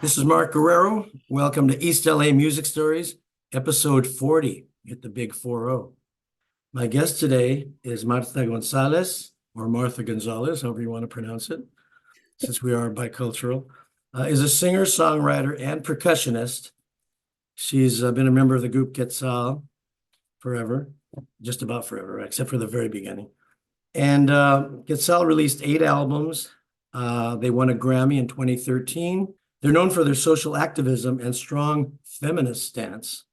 This is Mark Guerrero. Welcome to East L.A. Music Stories, episode 40 at the Big 4-0. My guest today is Martha Gonzalez, or Martha Gonzalez, however you want to pronounce it, since we are bicultural, is a singer, songwriter, and percussionist. She's been a member of the group Quetzal forever, just about forever, except for the very beginning. And Quetzal released 8 albums. They won a Grammy in 2013. They're known for their social activism and strong feminist stance.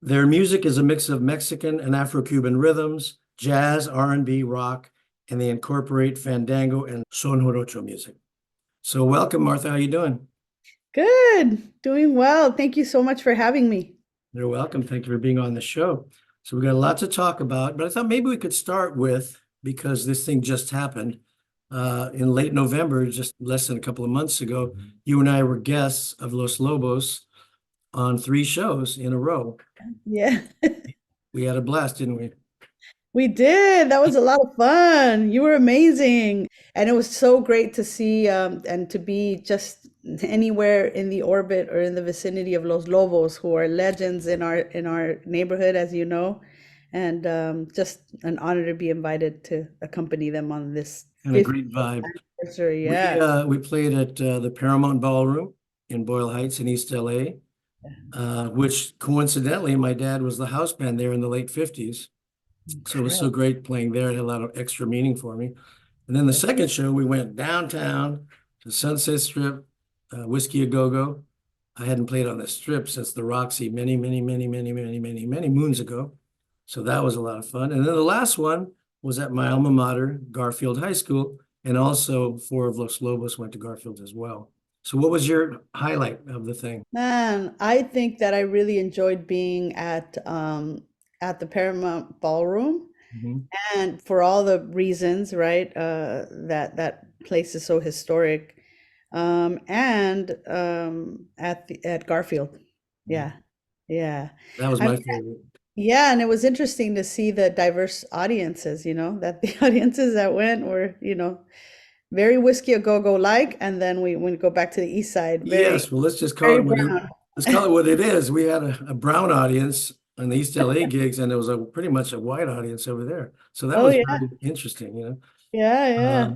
Their music is a mix of Mexican and Afro-Cuban rhythms, jazz, R&B, rock, and they incorporate fandango and son jarocho music. So welcome, Martha. How you doing? Good, doing well. Thank you so much for having me. You're welcome. Thank you for being on the show. So we got a lot to talk about, but I thought maybe we could start with, because this thing just happened, in late November, just less than a couple of months ago, you and I were guests of Los Lobos on 3 shows in a row. Yeah, We had a blast, didn't we? we did. That was a lot of fun. You were amazing. And it was so great to see and to be just anywhere in the orbit or in the vicinity of Los Lobos, who are legends in our neighborhood, as you know. And just an honor to be invited to accompany them on this And a 50th great vibe. anniversary. We Yeah. we played at the Paramount Ballroom in Boyle Heights in East L.A., which coincidentally, my dad was the house band there in the late 50s. So it was so Incredible. great playing there. It had a lot of extra meaning for me. And then the second show, we went downtown to Sunset Strip, Whiskey A Go-Go. I hadn't played on the Strip since the Roxy many moons ago. So that was a lot of fun. And then the last one was at my alma mater, Garfield High School, and also 4 of Los Lobos went to Garfield as well. So what was your highlight of the thing? Man, I think that I really enjoyed being at the Paramount Ballroom, Mhm. and for all the reasons, right? That that place is so historic. And at Garfield. Mhm. Yeah. Yeah. That was I my mean, favorite. yeah, and it was interesting to see the diverse audiences, that the audiences that went were, very Whiskey a Go-Go like, and then we go back to the East Side, very, Yes, well, let's just call very it what it, brown. let's call it what it is. We had a brown audience on the East LA gigs, and there was a pretty much a white audience over there. So that Oh was yeah, very interesting. yeah, yeah,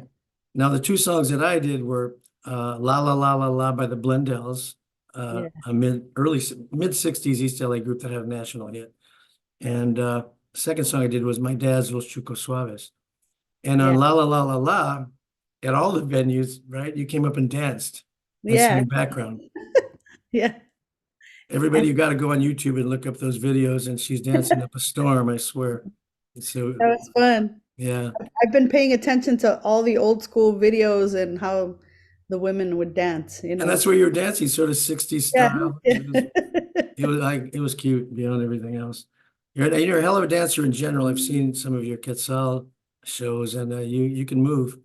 Now the 2 songs that I did were La La La La La by the Blendells, yeah, a mid 60s East LA group that had a national hit. And the second song I did was My Dad's Los Chucos Suaves. And on yeah, La La La La La, at all the venues, right, you came up and danced and yeah, sang background. yeah. Everybody, And you got to go on YouTube and look up those videos, and she's dancing up a storm, I swear. So, that was fun. yeah. I've been paying attention to all the old school videos and how the women would dance, And that's where you were dancing, sort of 60s Yeah. style. Yeah. It was cute beyond everything else. You're a hell of a dancer in general. I've seen some of your Quetzal shows, and you can move.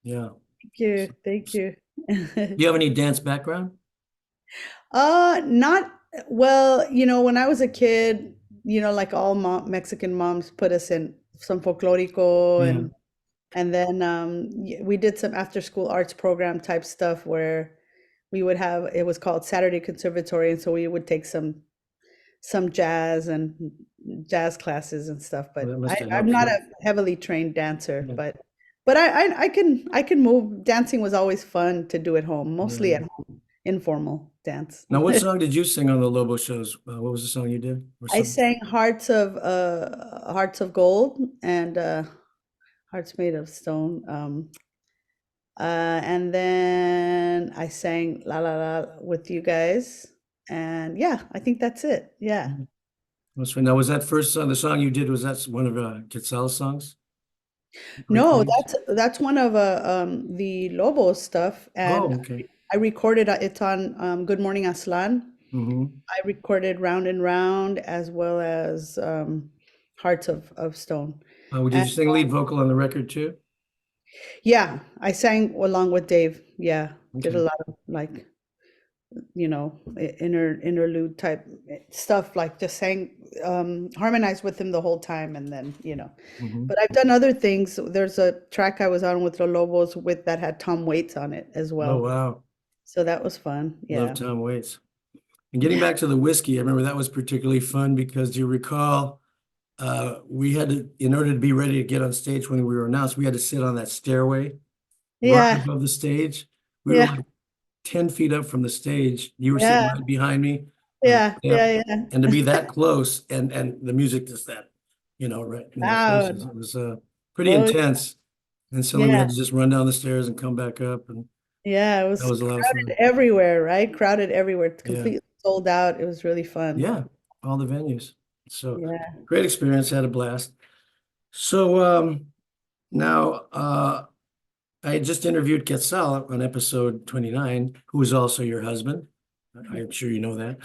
Yeah. Thank you. Thank you. Do you have any dance background? Not well, when I was a kid, like all Mexican moms put us in some folklorico Yeah. and then we did some after school arts program type stuff where we would have it was called Saturday Conservatory, and so we would take some jazz and jazz classes and stuff, Well, but that must have I'm helped not you. a heavily trained dancer, Yeah. but I can move. Dancing was always fun to do at home, mostly Yeah. at home, informal dance. Now, what song did you sing on the Lobo shows? What was the song you did? Or I some? sang Hearts of Gold and Hearts Made of Stone. And then I sang La La La with you guys. And yeah, I think that's it. Yeah. What's fun. Now, was that first song, the song you did, was that one of Quetzal's songs? No, Recordings? that's one of the Lobo stuff, and Oh, okay. I recorded it on Good Morning Aslan. Hmm. I recorded Round and Round as well as Hearts of Stone. Did And you sing lead vocal on the record too? yeah, I sang along with Dave. Yeah, did a Okay. lot of like, interlude type stuff, like just sang, harmonized with him the whole time, and then, Hmm. but I've done other things. There's a track I was on with the Lobos with that had Tom Waits on it as Oh, well. wow. So that was fun. Love Yeah. Tom Waits. And getting back to the whiskey, I remember that was particularly fun because do you recall we had to, in order to be ready to get on stage when we were announced, we had to sit on that stairway right Yeah. above the stage. We were Yeah. like 10 feet up from the stage. You were sitting Yeah. right behind me on the Yeah. step. Yeah. Yeah. And to be that close and the music just that, right in our faces. Loud. It was pretty Oh, intense. And suddenly we yeah. had to just run down the stairs and come back up. And Yeah. It that was was a lot of crowded fun. everywhere, right? Crowded everywhere. Yeah. Completely sold out. It was really fun. Yeah. All the venues. So Yeah. great experience. Had a blast. So now I just interviewed Quetzal on episode 29, who is also your husband. I'm sure you know that.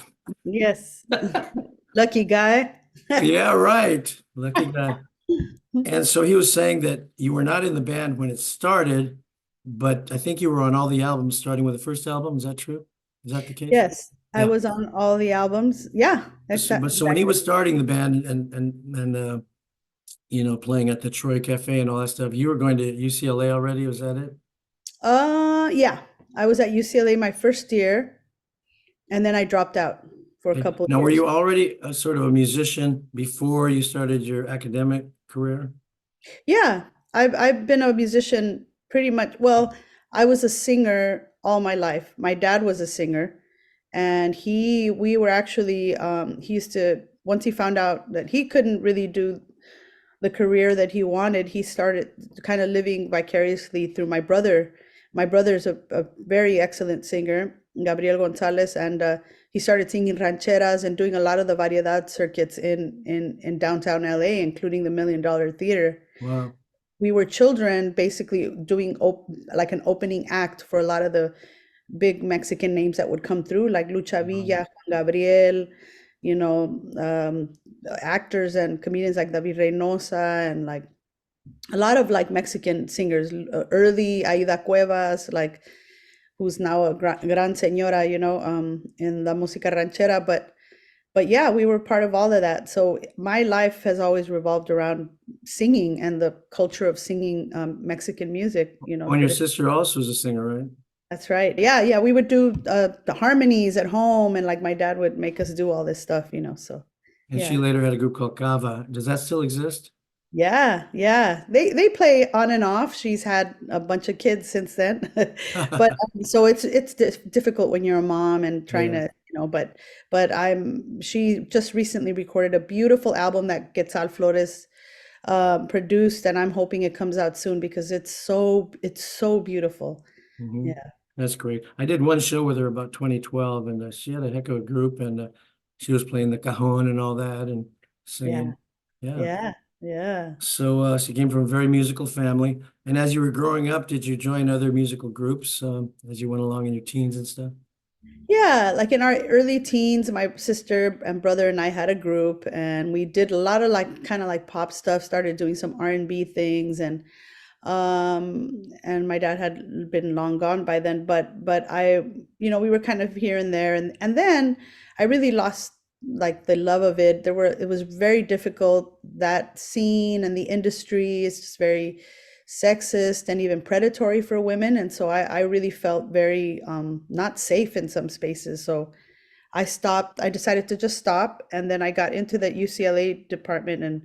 Yes. Lucky guy. Yeah, right. Lucky guy. And so he was saying that you were not in the band when it started, but I think you were on all the albums starting with the first album. Is that true? Is that the case? Yes. I Yeah. was on all the albums. Yeah. So when he was starting the band and playing at the Troy Cafe and all that stuff, you were going to UCLA already, was that it? Yeah. I was at UCLA my first year, and then I dropped out for a Okay. couple of Now, were years. you already a sort of a musician before you started your academic career? Yeah, I've been a musician pretty much. Well, I was a singer all my life. My dad was a singer, and we were actually he used to once he found out that he couldn't really do the career that he wanted, he started kind of living vicariously through my brother. My brother's a very excellent singer, Gabriel Gonzalez, and he started singing rancheras and doing a lot of the variedad circuits in downtown LA, including the Million Dollar Theater. Wow. We were children basically doing like an opening act for a lot of the big Mexican names that would come through, like Lucha Wow. Villa, Juan Gabriel, you know, actors and comedians like David Reynosa and like a lot of like Mexican singers, early Aida Cuevas, like who's now a gran señora, in la música ranchera. But yeah, we were part of all of that. So my life has always revolved around singing and the culture of singing Mexican music, Oh, and your sister also was a singer, right? That's right. Yeah, yeah. We would do the harmonies at home, and like my dad would make us do all this stuff. So And she yeah, later had a group called Cava. Does that still exist? yeah, yeah. They play on and off. She's had a bunch of kids since then, but so it's difficult when you're a mom and trying Yeah. to, But she just recently recorded a beautiful album that Quetzal Flores produced, and I'm hoping it comes out soon because it's so beautiful. Hmm. Yeah, That's great. I did one show with her about 2012, and she had a heck of a group, and she was playing the cajon and all that and yeah, singing. Yeah. yeah, yeah. So she came from a very musical family. And as you were growing up, did you join other musical groups as you went along in your teens and stuff? Yeah, like in our early teens, my sister and brother and I had a group and we did a lot of like kind of like pop stuff, started doing some R&B things and my dad had been long gone by then, but we were kind of here and there and then I really lost like the love of it. It was very difficult. That scene and the industry is just very sexist and even predatory for women. And so I really felt very not safe in some spaces. So I decided to just stop. And then I got into the UCLA department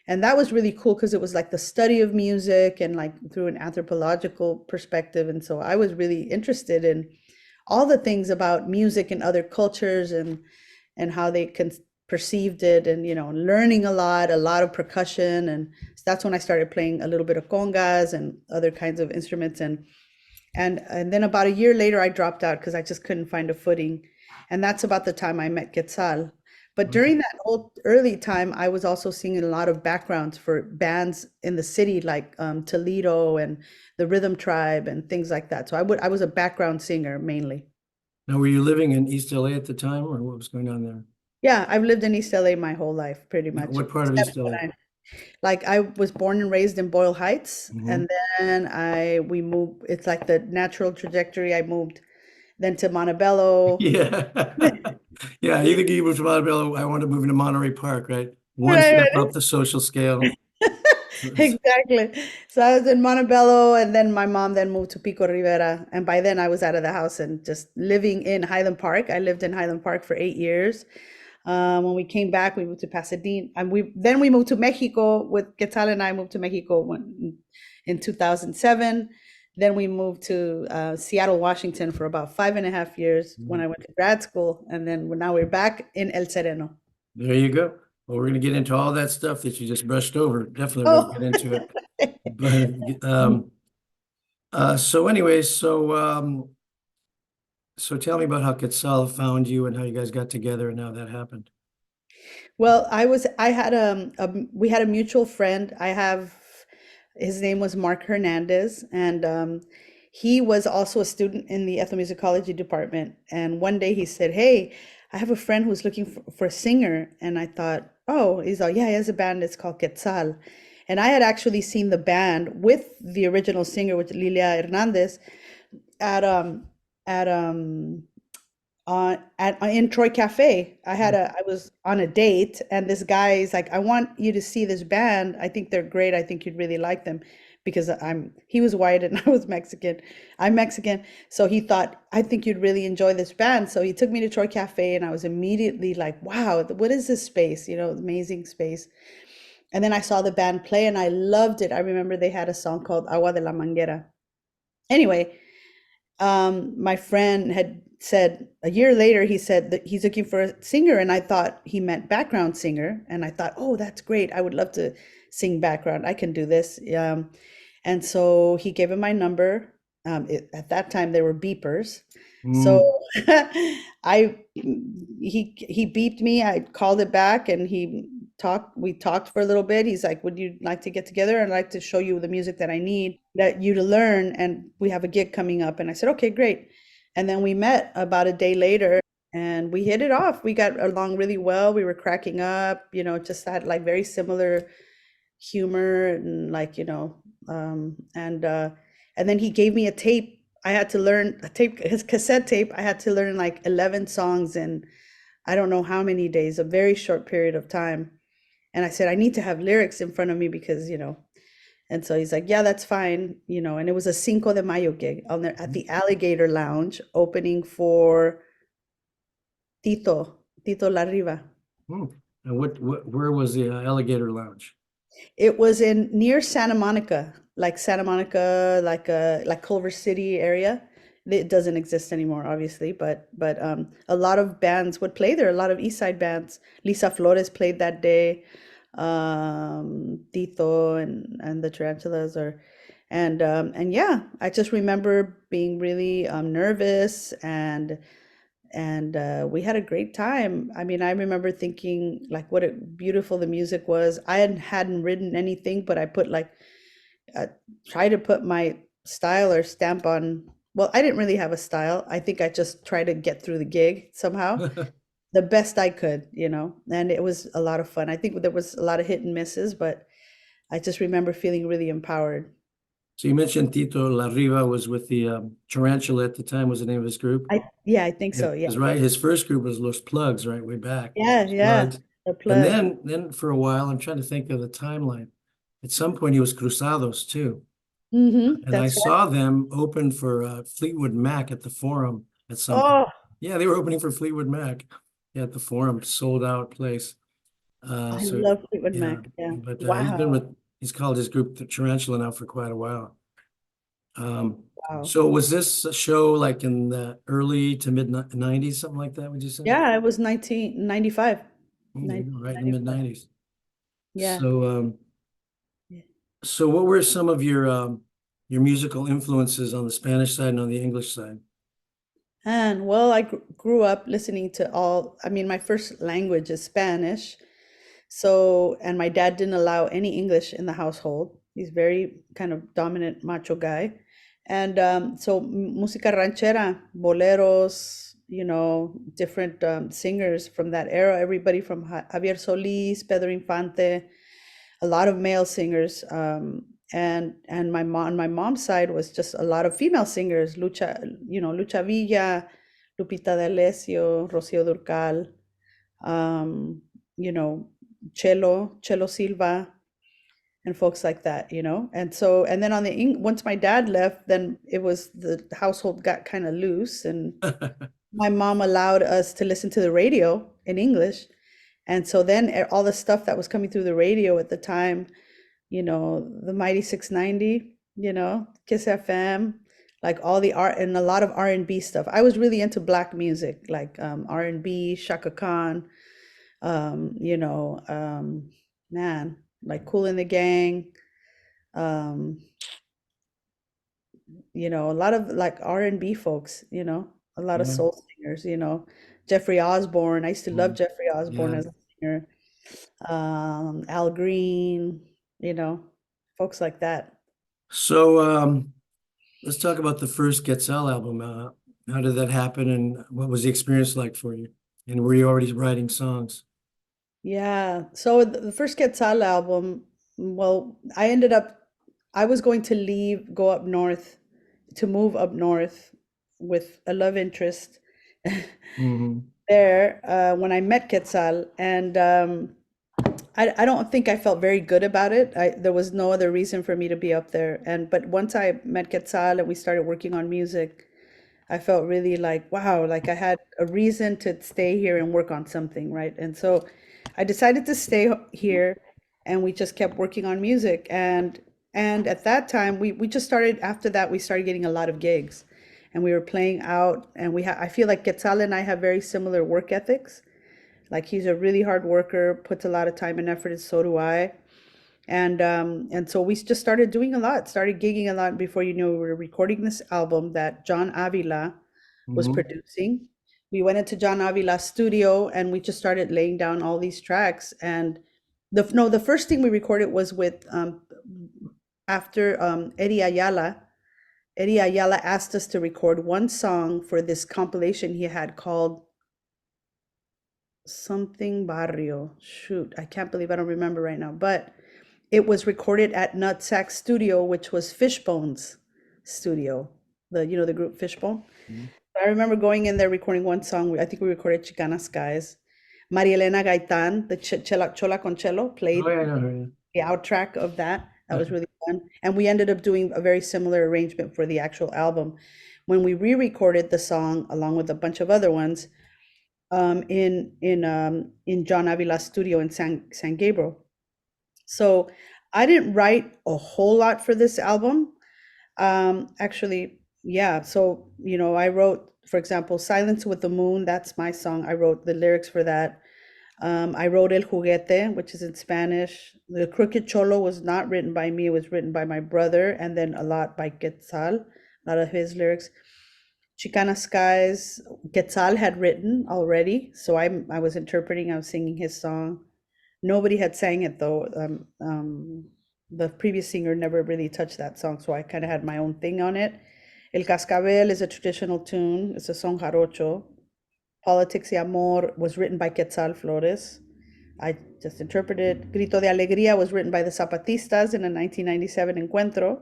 and that was really cool because it was like the study of music and like through an anthropological perspective. And so I was really interested in all the things about music and other cultures and how they perceived it and learning a lot of percussion and so that's when I started playing a little bit of congas and other kinds of instruments and then about a year later I dropped out because I just couldn't find a footing and that's about the time I met Quetzal. But during that old early time I was also singing a lot of backgrounds for bands in the city like Toledo and the Rhythm Tribe and things like that, so I was a background singer mainly. Now, were you living in East LA at the time, or what was going on there? Yeah, I've lived in East LA my whole life, pretty Now, much. what part of Except East LA? when like I was born and raised in Boyle Heights, Hmm. and then we moved. It's like the natural trajectory. I moved then to Montebello. Yeah. Yeah, you think you moved to Montebello, I want to move into Monterey Park, right? One Right, step right. up the social scale. Exactly. So I was in Montebello, and then my mom then moved to Pico Rivera. And by then I was out of the house and just living in Highland Park. I lived in Highland Park for 8 years. When we came back, we moved to Pasadena, and we moved to Mexico with Quetzal, and I moved to Mexico in 2007. Then we moved to Seattle, Washington for about 5.5 years when I went to grad school, and then now we're back in El Sereno. There you go. Well, we're going to get into all that stuff that you just brushed over. Definitely, we're going to Oh, get into it. But so anyway, so tell me about how Quetzal found you and how you guys got together and how that happened. well, I had we had a mutual friend. His name was Mark Hernandez, and he was also a student in the ethnomusicology department. And one day he said, "Hey, I have a friend who's looking for a singer." And I thought, "Oh," he's like, "Yeah, he has a band. It's called Quetzal." And I had actually seen the band with the original singer, with Lilia Hernandez, at in Troy Cafe. I was on a date, and this guy is like, "I want you to see this band. I think they're great. I think you'd really like them." Because he was white and I was Mexican. I'm Mexican. So he thought, "I think you'd really enjoy this band." So he took me to Troy Cafe, and I was immediately like, "Wow, what is this space? Amazing space." And then I saw the band play and I loved it. I remember they had a song called Agua de la Manguera. Anyway, my friend had said a year later, he said that he's looking for a singer, and I thought he meant background singer, and I thought, oh, that's great. I would love to sing background. I can do this. And so he gave him my number. At that time, there were beepers. So Mm, I he beeped me. I called it back, and we talked for a little bit. He's like, "Would you like to get together? I'd like to show you the music that I need that you to learn, and we have a gig coming up." And I said, "Okay, great." And then we met about a day later, and we hit it off. We got along really well. We were cracking up, just had like very similar humor, and like, and then he gave me a tape. I had to learn a tape, his cassette tape. I had to learn like 11 songs in I don't know how many days, a very short period of time. And I said, I need to have lyrics in front of me because, and so he's like, yeah, that's fine, and it was a Cinco de Mayo gig at the Alligator Lounge, opening for Tito La Riva. mm. And where was the Alligator Lounge? It was in near Santa Monica, like Santa Monica, like Culver City area. It doesn't exist anymore, obviously, but a lot of bands would play there. A lot of East Side bands. Lisa Flores played that day. Tito and the Tarantulas and yeah, I just remember being really nervous and we had a great time. I mean, I remember thinking like what beautiful the music was. I hadn't written anything, but I put like uh, try to put my style or stamp on. Well, I didn't really have a style. I think I just tried to get through the gig somehow, the best I could, and it was a lot of fun. I think there was a lot of hit and misses, but I just remember feeling really empowered. So you mentioned Tito La Riva was with the Tarantula at the time was the name of his group. Yeah, I think Yeah, so. Yeah. because right, his first group was Los Plugs, right, way back. Yeah, Los yeah. Plugs. The And plug. then for a while, I'm trying to think of the timeline. At some point, he was Cruzados too. And I That's right. saw them open for Fleetwood Mac at the Forum at some point. Oh, Yeah, they were opening for Fleetwood Mac, yeah, at the Forum, sold out place. I So love Fleetwood yeah, Mac. Yeah. but Wow. he's called his group the Tarantula now for quite a while. Wow. So was this a show like in the early to mid '90s, something like that? Would you say? Yeah, it was 1995. Oh, there you go, right in the mid 1995. '90s. Yeah. So, Yeah. so what were some of your musical influences on the Spanish side and on the English side? And well, I grew up listening to I mean, my first language is Spanish. So, and my dad didn't allow any English in the household. He's very kind of dominant macho guy. And so, música ranchera, boleros, different singers from that era, everybody from Javier Solís, Pedro Infante, a lot of male singers. And my mom's side was just a lot of female singers, Lucha Villa, Lupita D'Alessio, Rocío Durcal, um, you know, Chelo Silva. and folks like that, you know. And so, and then on the once my dad left, then it was the household got kind of loose, and my mom allowed us to listen to the radio in English. And so then all the stuff that was coming through the radio at the time, you know, the Mighty 690, you know, Kiss FM, like all the art and a lot of R&B stuff. I was really into black music, like R&B, Shaka Khan, you know, man, like Cool in the Gang, um, you know, a lot of like R&B folks, you know, a lot of Yeah. soul singers, you know, Jeffrey Osborne. I used to love Mm. Jeffrey Osborne Yeah. as a singer. Al Green, you know, folks like that. So let's talk about the first Quetzal album. How did that happen, and what was the experience like for you? And were you already writing songs? Yeah. So the first Quetzal album, well, I was going to leave, go up north, to move up north with a love interest Hmm. there when I met Quetzal. And I don't think I felt very good about it. There was no other reason for me to be up there. But once I met Quetzal and we started working on music, I felt really like, wow, like I had a reason to stay here and work on something, right? And so I decided to stay here and we just kept working on music. And at that time we just started after that we started getting a lot of gigs and we were playing out and I feel like Quetzal and I have very similar work ethics. Like he's a really hard worker, puts a lot of time and effort, and so do I. And so we just started doing a lot, started gigging a lot. Before you know, we were recording this album that John Avila was Hmm. producing. We went into John Avila's studio and we just started laying down all these tracks. And the first thing we recorded was with after Eddie Ayala. Eddie Ayala asked us to record one song for this compilation he had called something Barrio. Shoot, I can't believe I don't remember right now, but it was recorded at Nutsack Studio, which was Fishbone's studio. The group Fishbone. I remember going in there recording one song. I think we recorded Chicana Skies. Maria Elena Gaitan, the Chola con Cello, Oh played yeah, I know her. the outtrack of that. That Yeah. was really fun. And we ended up doing a very similar arrangement for the actual album. When we re-recorded the song along with a bunch of other ones, in John Avila's studio in San Gabriel. So I didn't write a whole lot for this album. Actually, yeah. So, you know, I wrote, for example, Silence with the Moon, that's my song. I wrote the lyrics for that. I wrote El Juguete, which is in Spanish. The Crooked Cholo was not written by me, it was written by my brother, and then a lot by Quetzal, a lot of his lyrics. Chicana Skies, Quetzal had written already, so I was interpreting, I was singing his song. Nobody had sang it though. The previous singer never really touched that song, so I kind of had my own thing on it. El Cascabel is a traditional tune. It's a song jarocho. Politics y Amor was written by Quetzal Flores. I just interpreted. Grito de Alegría was written by the Zapatistas in a 1997 encuentro,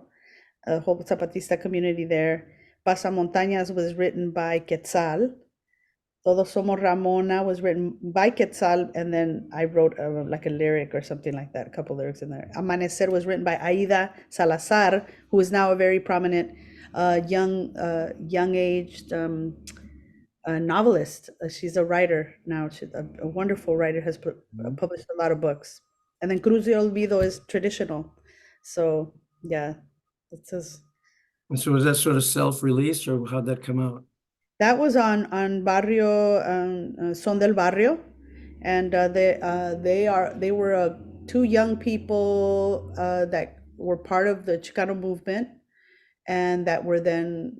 a whole Zapatista community there. Pasamontañas was written by Quetzal. Todos Somos Ramona was written by Quetzal, and then I wrote like a lyric or something like that, a couple lyrics in there. Amanecer was written by Aida Salazar, who is now a very prominent young-aged novelist. She's a writer now. She's a wonderful writer, has Mhm. published a lot of books. And then Cruz de Olvido is traditional. So yeah, it says And so was that sort of self-released, or how'd that come out? that was on Barrio Son del Barrio, and they were two young people that were part of the Chicano movement, and that were then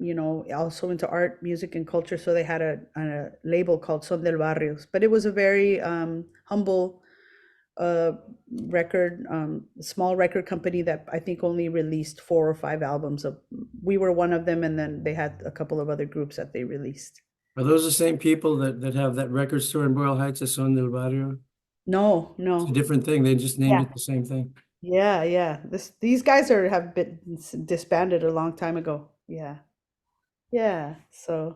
also into art, music, and culture. So they had a label called Son del Barrios, but it was a very humble uh, small record company that I think only released 4 or 5 albums. We were one of them, and then they had a couple of other groups that they released. Are those the same people that have that record store in Boyle Heights, Son del Barrio? No, It's a no. different thing. They just named Yeah. it the same thing. Yeah, yeah. These guys have been disbanded a long time ago. Yeah. Yeah. So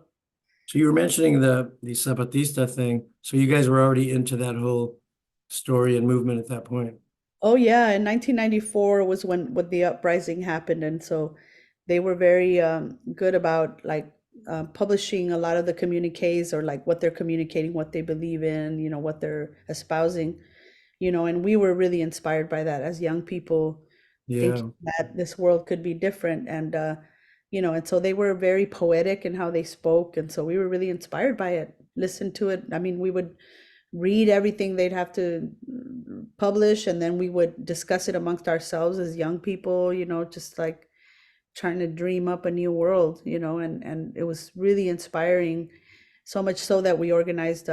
So you were mentioning the Zapatista thing. So you guys were already into that whole story and movement at that point. Oh yeah, in 1994 was when the uprising happened, and so they were very good about like publishing a lot of the communiques or like what they're communicating, what they believe in, what they're espousing, and we were really inspired by that as young people, thinking Yeah. that this world could be different, and and so they were very poetic in how they spoke, and so we were really inspired by it. Listen to it. I mean, we would read everything they'd have to publish, and then we would discuss it amongst ourselves as young people, just like trying to dream up a new world, and it was really inspiring. So much so that we organized,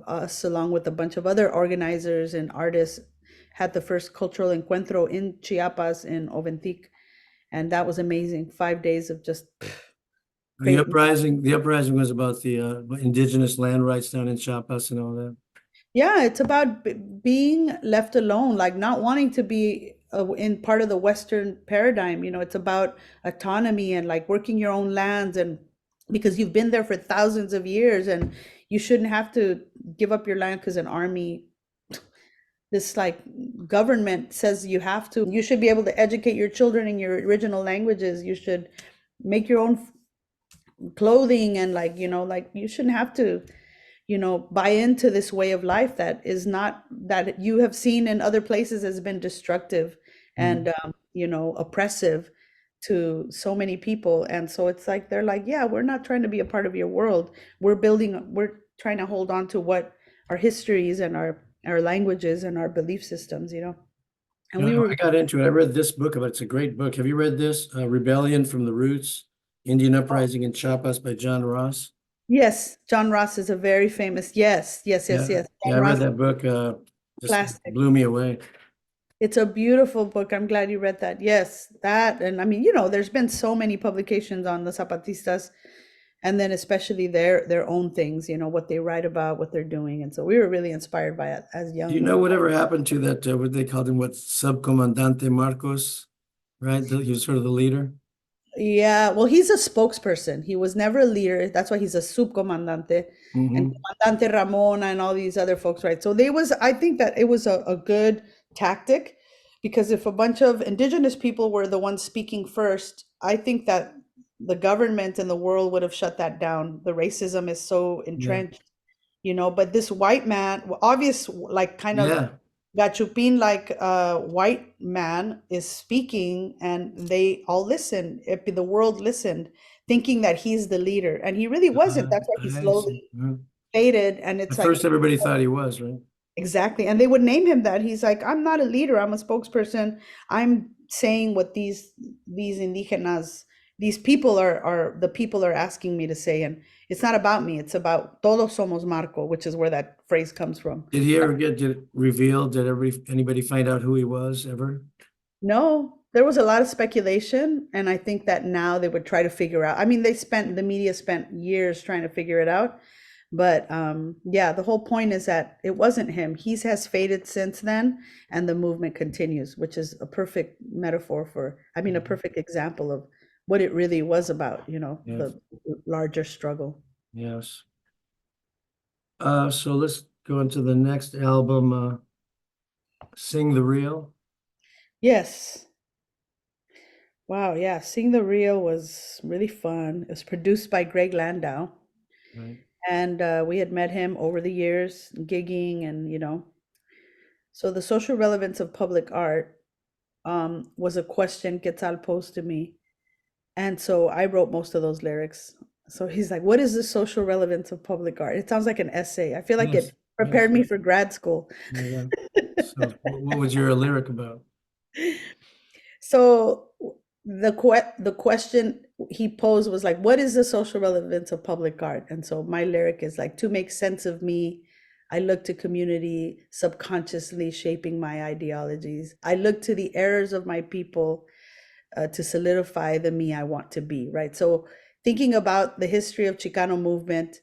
us along with a bunch of other organizers and artists, had the first cultural encuentro in Chiapas in Oventic, and that was amazing. 5 days of just The great. uprising was about the indigenous land rights down in Chiapas and all that. Yeah, it's about being left alone, like not wanting to be in part of the Western paradigm. It's about autonomy and like working your own lands, and because you've been there for thousands of years, and you shouldn't have to give up your land because an army, this like government says you have to. You should be able to educate your children in your original languages. You should make your own clothing, and like, like you shouldn't have to buy into this way of life that is not, that you have seen in other places has been destructive Mm. and oppressive to so many people. And so it's like they're like, yeah, we're not trying to be a part of your world. We're trying to hold on to what our histories and our languages and our belief systems, and You we know, were. I got into it. I read this book about, it's a great book. Have you read this? Rebellion from the Roots, Indian Uprising in Chiapas by John Ross. Yes, John Ross is a very famous. Yes, yes, yes, Yeah. yes. Yeah, I John read Ross, that book. Just classic. blew me away. It's a beautiful book. I'm glad you read that. Yes, that. And I mean, there's been so many publications on the Zapatistas, and then especially their own things, what they write about, what they're doing. And so we were really inspired by it as Do you young. know whatever happened to that, what they called him, what, Subcomandante Marcos, right? He was sort of the leader. Yeah, well, he's a spokesperson. He was never a leader. That's why he's a subcomandante, and Hmm. Comandante Ramona and all these other folks, right? So I think that it was a good tactic, because if a bunch of indigenous people were the ones speaking first, I think that the government and the world would have shut that down. The racism is so Yeah. entrenched, but this white man, obvious, like kind of Yeah. gachupin, like white man is speaking, and they all listened. The world listened, thinking that he's the leader, and he really wasn't. That's why he I see. slowly faded, and it's At like, first, everybody thought he was, right? exactly. And they would name him that. He's like, I'm not a leader, I'm a spokesperson. I'm saying what these indigenas, these people are the people are asking me to say. And it's not about me, it's about todos somos Marco, which is where that phrase comes from. Did he ever get it revealed? Did anybody find out who he was ever? No, there was a lot of speculation, and I think that now they would try to figure out. I mean, the media spent years trying to figure it out, but yeah, the whole point is that it wasn't him. He has faded since then, and the movement continues, which is a perfect metaphor for, I mean, a Mhm. perfect example of what it really was about, Yes. the larger struggle. Yes. So let's go into the next album, Sing the Real, Yes. Wow, yeah, Seeing the Real was really fun. It was produced by Greg Landau. right? And we had met him over the years, gigging, and so the social relevance of public art was a question Quetzal posed to me, and so I wrote most of those lyrics. So he's like, "What is the social relevance of public art?" It sounds like an essay. I feel like Yes. it Yes. prepared me for grad school. Yeah. Yeah. So what was your lyric about? So the question he posed was like, "What is the social relevance of public art?" And so my lyric is like, "To make sense of me, I look to community, subconsciously shaping my ideologies. I look to the errors of my people to solidify the me I want to be," right? So thinking about the history of Chicano movement,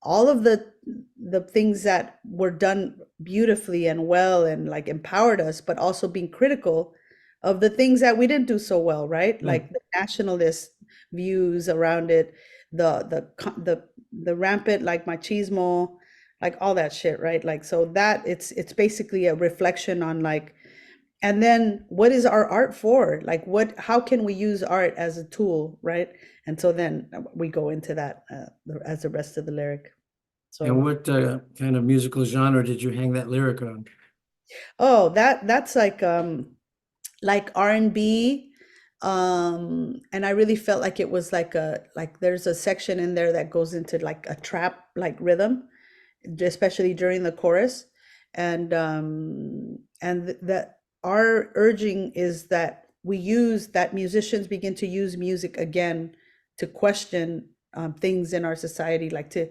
all of the things that were done beautifully and well and like empowered us, but also being critical of the things that we didn't do so well, right? Yeah. Like the nationalist views around it, the rampant like machismo, like all that shit, right? Like so that it's basically a reflection on like And then what is our art for? Like how can we use art as a tool, right? And so then we go into that as the rest of the lyric. And So, what kind of musical genre did you hang that lyric on? oh, that's like R&B. And I really felt like it was like there's a section in there that goes into like a trap like rhythm, especially during the chorus. And that our urging is that we use that musicians begin to use music again to question things in our society, like to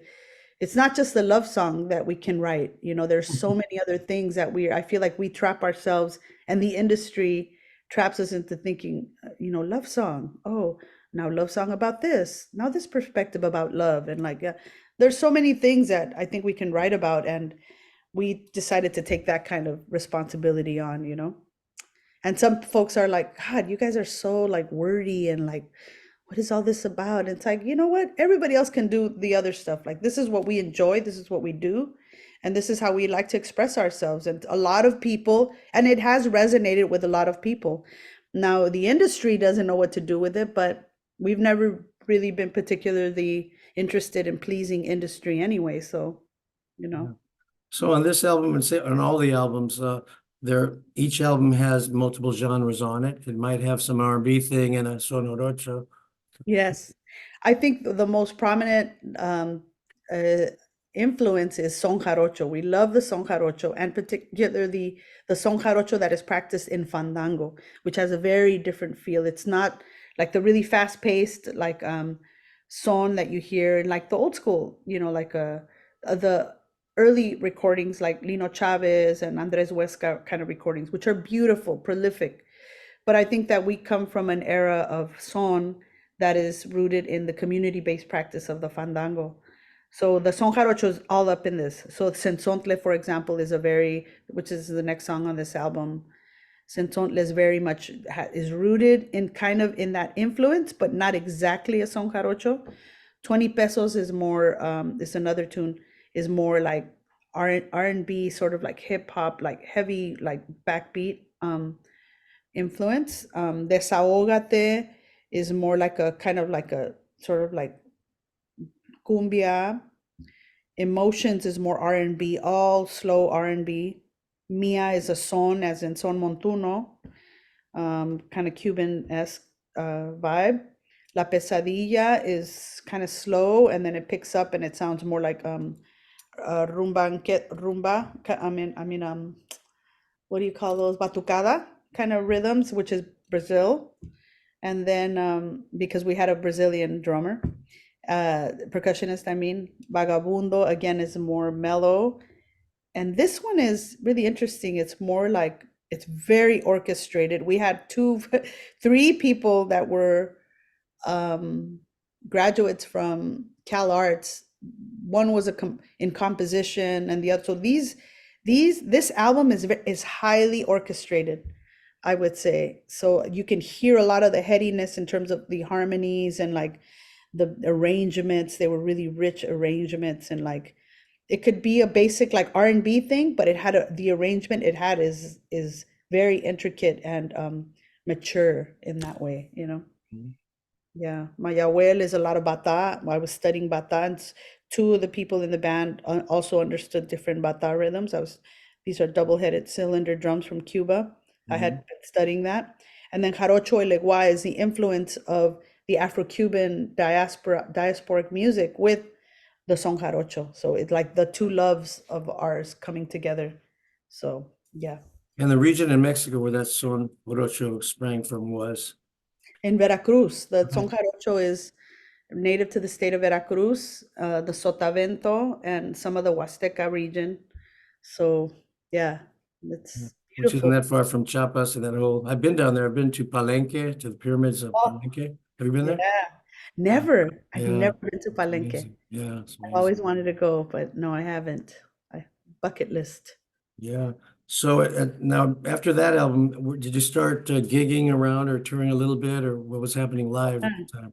it's not just the love song that we can write. There's so many other things that I feel like we trap ourselves, and the industry traps us into thinking, love song. Oh, now love song about this. Now this perspective about love. And like, there's so many things that I think we can write about. And we decided to take that kind of responsibility on. And some folks are like, God, you guys are so like wordy and like, what is all this about? And it's like, you know what? Everybody else can do the other stuff. Like, this is what we enjoy, this is what we do, and this is how we like to express ourselves. And a lot of people, and it has resonated with a lot of people. Now, the industry doesn't know what to do with it, but we've never really been particularly interested in pleasing industry anyway. So, you Yeah. know. So on this album and say on all the albums, each album has multiple genres on it. It might have some R&B thing and a sonorocho. Yes. I think the most prominent uh, influence is son jarocho. We love the son jarocho, and particularly the son jarocho that is practiced in fandango, which has a very different feel. It's not like the really fast-paced like son that you hear in like the old school, like the early recordings like Lino Chavez and Andres Huesca kind of recordings, which are beautiful, prolific. But I think that we come from an era of son that is rooted in the community-based practice of the fandango. So the son jarocho is all up in this. So Sensontle, for example, which is the next song on this album. Sensontle is very much is rooted in kind of in that influence, but not exactly a son jarocho. 20 pesos is another tune, is more like R&B, sort of like hip hop, like heavy, like backbeat. Influence. Desahógate is more like a kind of like a sort of like cumbia. Emotions is more R&B, all slow R&B. Mia is a son, as in son montuno, kind of Cuban-esque vibe. La pesadilla is kind of slow, and then it picks up and it sounds more like rumba. What do you call those? Batucada kind of rhythms, which is Brazil. And then because we had a Brazilian drummer, percussionist, I mean, Vagabundo again is more mellow. And this one is really interesting. It's more like it's very orchestrated. We had three people that were um, graduates from Cal Arts. One was in composition, and the other. So this album is highly orchestrated, I would say. So you can hear a lot of the headiness in terms of the harmonies and like the arrangements. They were really rich arrangements, and like it could be a basic like R&B thing, but the arrangement it had is very intricate and mature in that way. Mhm. Yeah, my Yawel is a lot of bata. I was studying bata, and two of the people in the band also understood different bata rhythms. These are double-headed cylinder drums from Cuba. I had Mhm. been studying that. And then jarocho y legua is the influence of the Afro-Cuban diasporic music with the son jarocho. So it's like the two loves of ours coming together. So yeah. And the region in Mexico where that son Orocho sprang from was. In Veracruz, the son Right. jarocho is native to the state of Veracruz, the Sotavento, and some of the Huasteca region. So, yeah, Yeah. it's Which isn't beautiful. that far from Chiapas and that whole. I've been down there. I've been to Palenque, to the pyramids of Oh, Palenque. Have you been there? yeah. Yeah. Never. I've Yeah. never been to It's Palenque. amazing. Yeah, it's I've amazing. always wanted to go, but no, I haven't. Bucket list. Yeah. So now after that album, did you start gigging around or touring a little bit, or what was happening live at the time?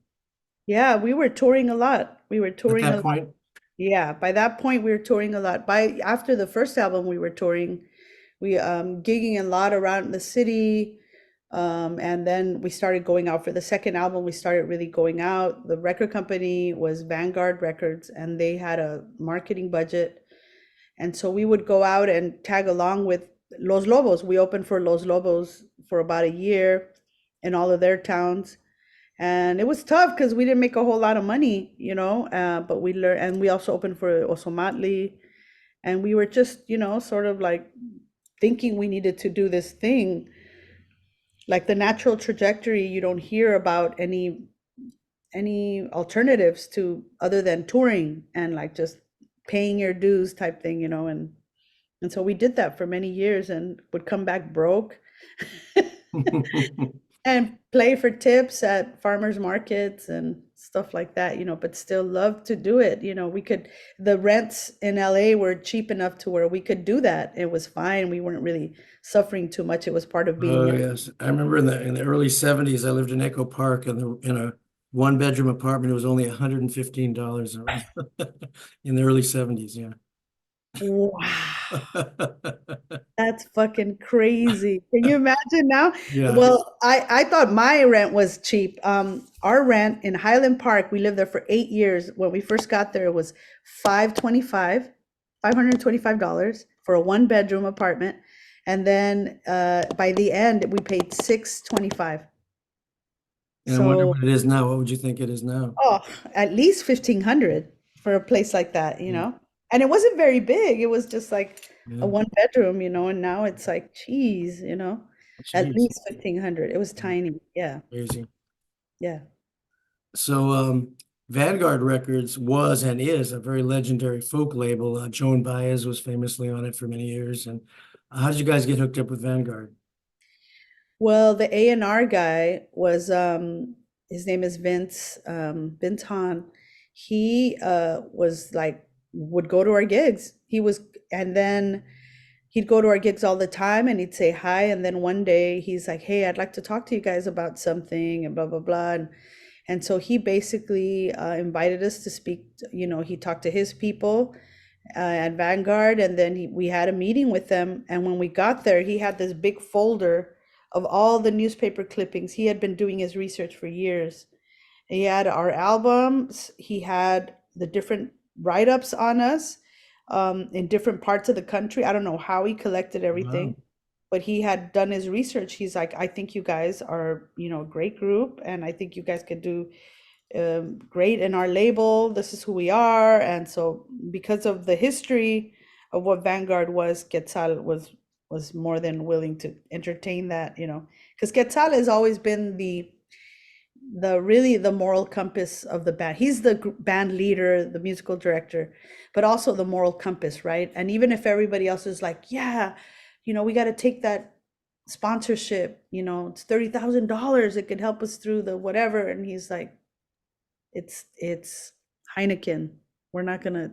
Yeah, we were touring a lot. We were At touring a that lot. point? Yeah, by that point we were touring a lot. By after the first album we were touring. We gigging a lot around the city. And then we started going out for the second album. We started really going out. The record company was Vanguard Records, and they had a marketing budget. And so we would go out and tag along with Los Lobos. We opened for Los Lobos for about a year in all of their towns. And it was tough because we didn't make a whole lot of money, but we learned, and we also opened for Osomatli. And we were just, sort of like thinking we needed to do this thing. Like the natural trajectory, you don't hear about any alternatives to other than touring and like just paying your dues type thing, and so we did that for many years and would come back broke and play for tips at farmers markets and stuff like that, but still love to do it. The rents in LA were cheap enough to where we could do that. It was fine. We weren't really suffering too much. It was part of being Oh young. yes, I remember in the early '70s. I lived in Echo Park, and in a one-bedroom apartment. It was only $115 in the early '70s. Yeah. Wow. That's fucking crazy. Can you imagine now? Yeah. Well, I thought my rent was cheap. Our rent in Highland Park, we lived there for 8 years. When we first got there, it was 525, $525 for a one-bedroom apartment. And then by the end, we paid 625. And I wonder So, what it is now. What would you think it is now? oh, at least 1,500 for a place like that, Yeah. And it wasn't very big. It was just like a Yeah. one bedroom, and now it's like, geez, at Jeez. least 1,500. It was Yeah. tiny. Yeah. Crazy. Yeah. So, Vanguard Records was and is a very legendary folk label. Joan Baez was famously on it for many years. And how did you guys get hooked up with Vanguard? Well, the A&R guy was his name is Vince Hahn. He was like would go to our gigs. And then he'd go to our gigs all the time and he'd say hi. And then one day he's like, "Hey, I'd like to talk to you guys about something," and blah blah blah. And so he basically invited us to speak. He talked to his people at Vanguard, and then we had a meeting with them. And when we got there, he had this big folder of all the newspaper clippings. He had been doing his research for years. He had our albums. He had the different write-ups on us in different parts of the country. I don't know how he collected Wow. everything, but he had done his research. He's like, "I think you guys are, a great group, and I think you guys could do great in our label. This is who we are." And so, because of the history of what Vanguard was, Quetzal was more than willing to entertain that, because Quetzal has always been the really the moral compass of the band. He's the band leader, the musical director, but also the moral compass, right? And even if everybody else is like, "Yeah, we got to take that sponsorship, it's $30,000, it could help us through the whatever," and he's like, it's Heineken. We're not gonna.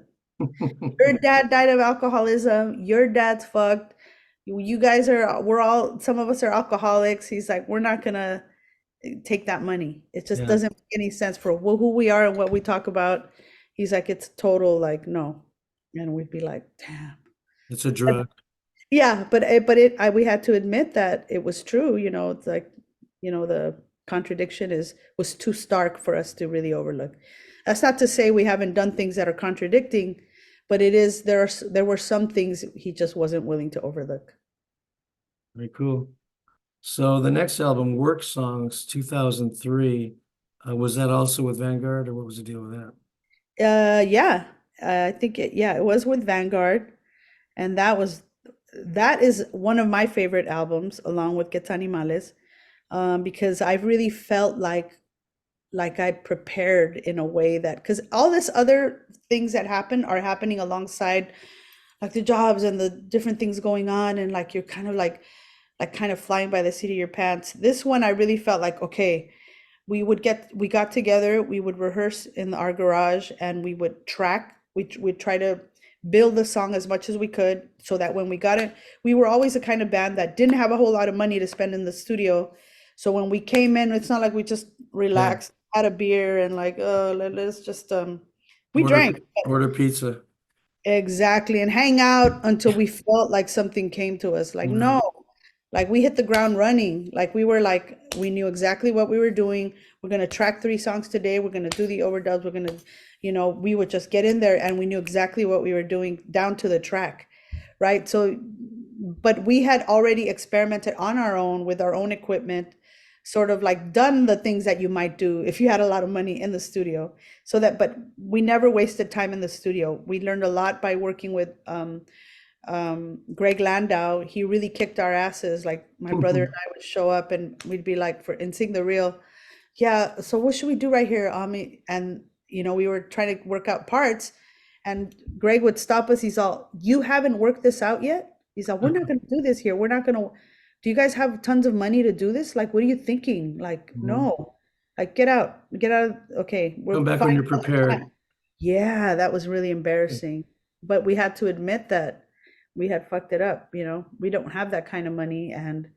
Your dad died of alcoholism. Your dad's fucked. You guys are. We're all. Some of us are alcoholics. He's like, we're not gonna take that money. It just Yeah. doesn't make any sense for who we are and what we talk about. He's like, it's total like no, and we'd be like, damn. It's a drug. Yeah, we had to admit that it was true. It's like, the contradiction was too stark for us to really overlook. That's not to say we haven't done things that are contradicting, but there were some things he just wasn't willing to overlook. Very cool. So the next album, Work Songs, 2003, was that also with Vanguard, or what was the deal with that? Yeah, I think it was with Vanguard, and that is one of my favorite albums, along with Quetzal, because I've really felt like I prepared in a way that, because all this other things that happen are happening alongside like the jobs and the different things going on, and like you're kind of like kind of flying by the seat of your pants. This one I really felt like, okay, we got together, we would rehearse in our garage, and we would track, we'd try to build the song as much as we could, so that when we got it, we were always the kind of band that didn't have a whole lot of money to spend in the studio. So when we came in, it's not like we just Yeah. relaxed, had a beer, and like, let's just we Order drank. order pizza. Exactly, and hang out until we felt like something came to us. Like, Right. no, like we hit the ground running. Like we were like, we knew exactly what we were doing. We're gonna track 3 songs today. We're gonna do the overdubs. We're gonna, we would just get in there and we knew exactly what we were doing down to the track, right? So, but we had already experimented on our own with our own equipment, sort of like done the things that you might do if you had a lot of money in the studio. So that, but we never wasted time in the studio. We learned a lot by working with Greg Landau. He really kicked our asses. Like my brother and I would show up and we'd be like, and sing the reel. Yeah, so what should we do right here, Ami? And we were trying to work out parts, and Greg would stop us. He's all, "You haven't worked this out yet?" He's like, "We're not going to do this here. We're not going to. Do you guys have tons of money to do this? Like, what are you thinking? Like, Mhm. no, like get out, get out. Okay, Come we're back fine when you're another time." prepared. Yeah, that was really embarrassing. But we had to admit that we had fucked it up, We don't have that kind of money. And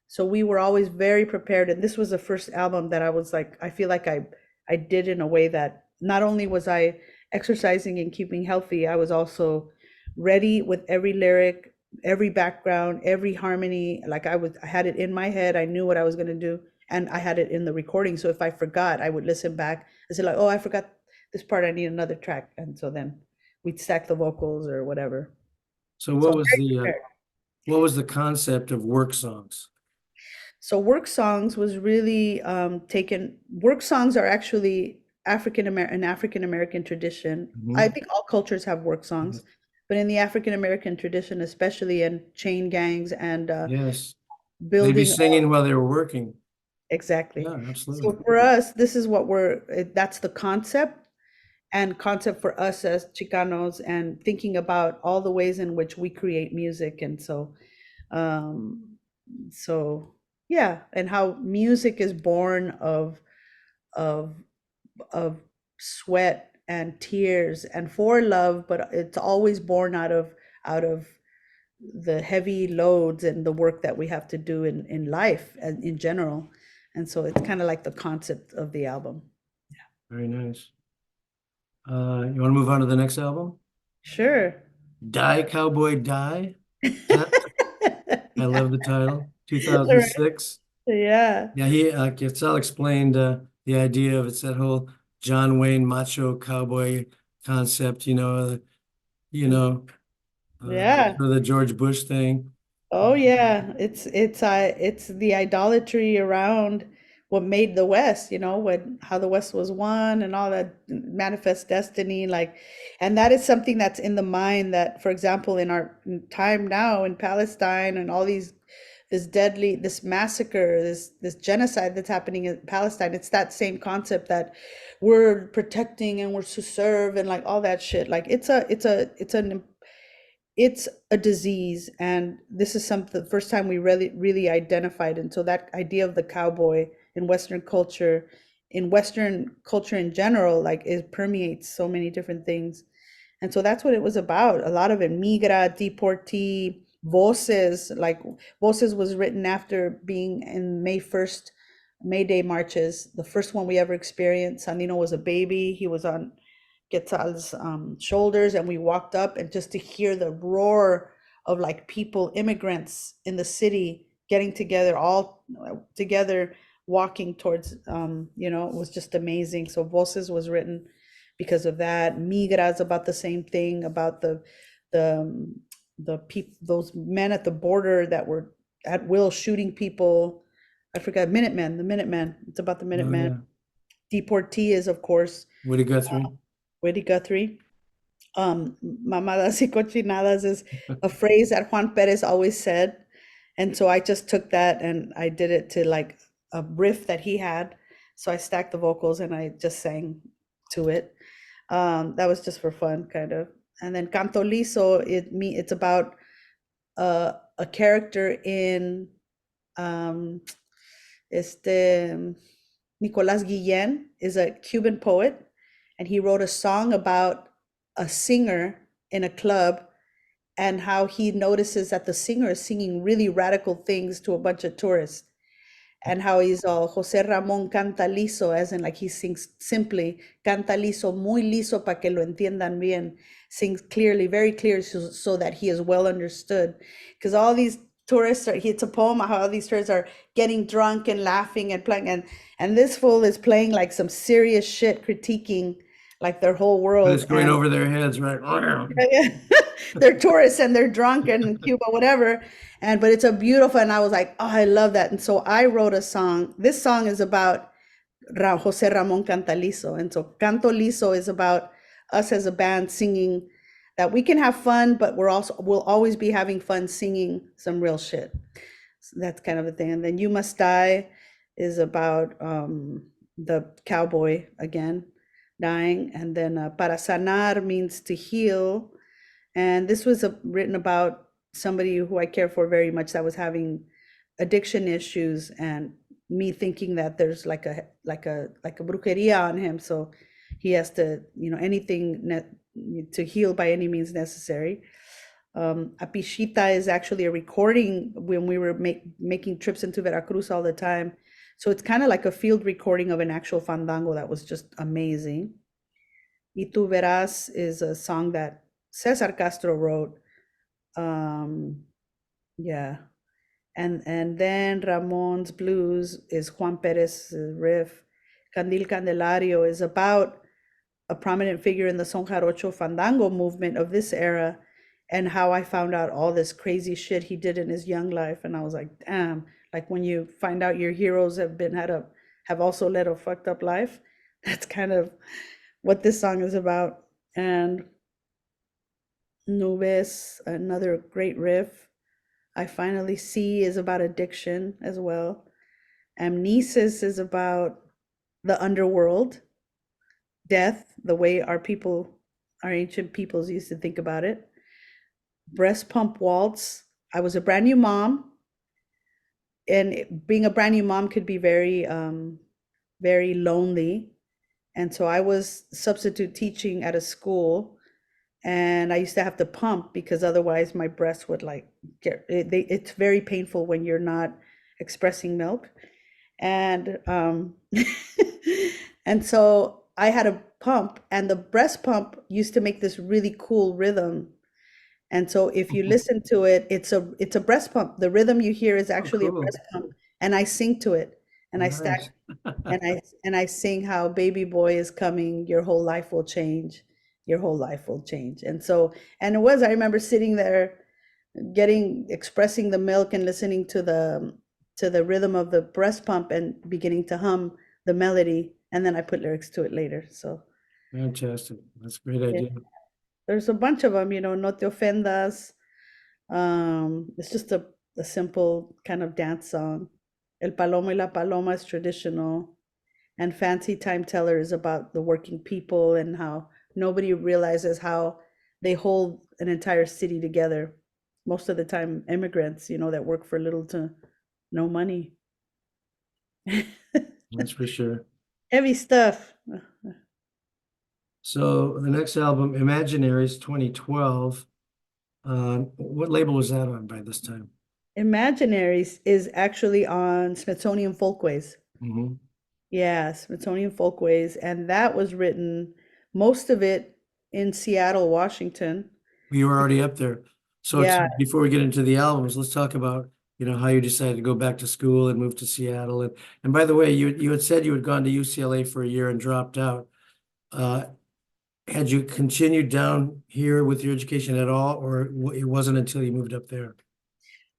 so we were always very prepared. And this was the first album that I was like, I feel like I did in a way that not only was I exercising and keeping healthy, I was also ready with every lyric, every background, every harmony. Like I had it in my head. I knew what I was going to do. And I had it in the recording. So if I forgot, I would listen back and say like, oh, I forgot this part, I need another track. And so then we'd stack the vocals or whatever. So So what I'm was very the prepared. concept of work songs? So work songs was really taken. Work songs are actually an African American tradition. I Mhm. think all cultures have work songs, Yes. but in the African American tradition, especially in chain gangs and Yes. They'd be building singing while they were working. exactly. Yeah, absolutely. So for us, this is what that's the concept and concept for us as Chicanos and thinking about all the ways in which we create music. And um, so yeah, and how music is born of of sweat and tears and for love, but it's always born out of the heavy loads and the work that we have to do in life and in general. And so it's kind of like the concept of the album. Very nice. You want to move on to the next album? Sure. Die Cowboy Die. I Yeah. love the title. Right. 2006. Yeah. Yeah, Quetzal explained the idea of it's that whole John Wayne macho cowboy concept, you know, Yeah. for the George Bush thing. Oh yeah, it's the idolatry around what made the West, what how the West was won and all that manifest destiny, like, and that is something that's in the mind that, for example, in our time now in Palestine and all this massacre, this genocide that's happening in Palestine, it's that same concept that we're protecting and we're to serve and like all that shit. Like it's a disease, and this is something the first time we really identified. And so that idea of the cowboy in Western culture in general, like it permeates so many different things. And so that's what it was about. A lot of it, migra, deportee, voces. Like voces was written after being in May 1st, May Day marches. The first one we ever experienced. Sandino was a baby. He was on Quetzal's shoulders, and we walked up, and just to hear the roar of like people, immigrants in the city getting together, all together, walking towards, it was just amazing. So Voces was written because of that. Migra is about the same thing, about the the people, those men at the border that were at will shooting people. I forgot the Minutemen. It's about the Oh Minutemen. yeah, Deportee is, of course, Woody Guthrie. Woody Guthrie. Mamadas y cochinadas is a phrase that Juan Perez always said. And so I just took that and I did it to like a riff that he had. So I stacked the vocals and I just sang to it. That was just for fun, kind of. And then Canto Liso, it's about a character in um, este Nicolás Guillén is a Cuban poet, and he wrote a song about a singer in a club and how he notices that the singer is singing really radical things to a bunch of tourists. and how he's all Jose Ramon canta liso, as in like he sings simply, canta liso, muy liso para que lo entiendan bien, sings clearly, very clear, so that he is well understood. Because all these tourists are, it's a poem how all these tourists are getting drunk and laughing and playing, and this fool is playing like some serious shit, critiquing like their whole But world. it's going over their heads, right? They're tourists and they're drunk in Cuba, whatever. But it's a beautiful, and I was like, oh, I love that. And so I wrote a song. This song is about Jose Ramon Cantalizo. And so Canto Liso is about us as a band singing that we can have fun, but we'll always be having fun singing some real shit. So that's kind of a thing. And then You Must Die is about the cowboy again dying. And then Para Sanar means to heal. And this was written about somebody who I care for very much that was having addiction issues, and me thinking that there's like a brujeria on him, so he has to, anything to heal by any means necessary. Apishita is actually a recording when we were making trips into Veracruz all the time. So it's kind of like a field recording of an actual fandango that was just amazing. Y Tu Verás is a song that Cesar Castro wrote. Yeah. And then Ramon's Blues is Juan Perez's riff. Candil Candelario is about a prominent figure in the son jarocho fandango movement of this era, and how I found out all this crazy shit he did in his young life. And I was like, damn, like when you find out your heroes have also led a fucked up life. That's kind of what this song is about. And Nubes, another great riff. I Finally See is about addiction as well. Amnesis is about the underworld, death, the way our ancient peoples used to think about it. Breast Pump Waltz. I was a brand new mom, and being a brand new mom could be very lonely. And so I was substitute teaching at a school, and I used to have to pump because otherwise my breasts would like it's very painful when you're not expressing milk. And and so I had a pump, and the breast pump used to make this really cool rhythm. And so if you listen to it, it's a breast pump. The rhythm you hear is Oh, actually a cool. breast pump, and I sing to it, and I stack, Nice. and I sing how baby boy is coming, your whole life will change, your whole life will change. And so, and I remember sitting there expressing the milk and listening to the rhythm of the breast pump and beginning to hum the melody, and then I put lyrics to it later. So Fantastic. That's a great yeah, idea. there's a bunch of them, No Te Ofendas. It's just a simple kind of dance song. El Palomo y la Paloma is traditional. And Fancy Time Teller is about the working people and how nobody realizes how they hold an entire city together. Most of the time, immigrants, that work for little to no money. That's for sure. Heavy stuff. So the next album, Imaginaries 2012. What label was that on by this time? Imaginaries is actually on Smithsonian Folkways. Mhm. Yeah, Smithsonian Folkways. And that was written, most of it in Seattle, Washington. You were already up there. So Yeah, before we get into the albums, let's talk about, how you decided to go back to school and move to Seattle. And by the way, you had said you had gone to UCLA for a year and dropped out. Uh, had you continued down here with your education at all, or it wasn't until you moved up there?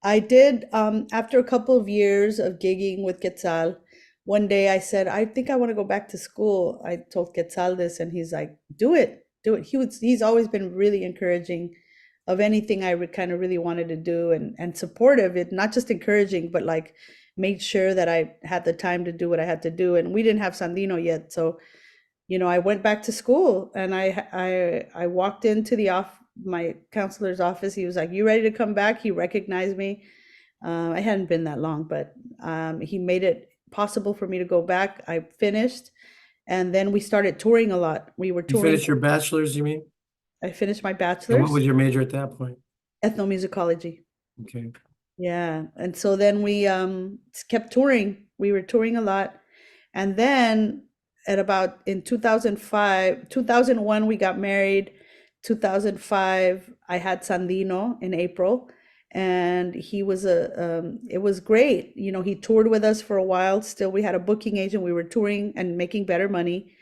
I did. After a couple of years of gigging with Quetzal, one day I said, I think I want to go back to school. I told Quetzal this, and he's like, do it, do it. He's always been really encouraging of anything I would kind of really wanted to do, and supportive. It not just encouraging, but like made sure that I had the time to do what I had to do. And we didn't have Sandino yet, so I went back to school, and I walked into my counselor's office. He was like, "You ready to come back?" He recognized me. I hadn't been that long, but he made it possible for me to go back. I finished, and then we started touring a lot. We were You touring. finished your bachelor's, you mean? I finished my And what bachelor's, was your major at that point? ethnomusicology. Okay. Yeah, and so then we kept touring. We were touring a lot. And then at about in 2005, 2001, we got married. 2005, I had Sandino in April, and he was it was great. You know, he toured with us for a while. Still, we had a booking agent. We were touring and making better money.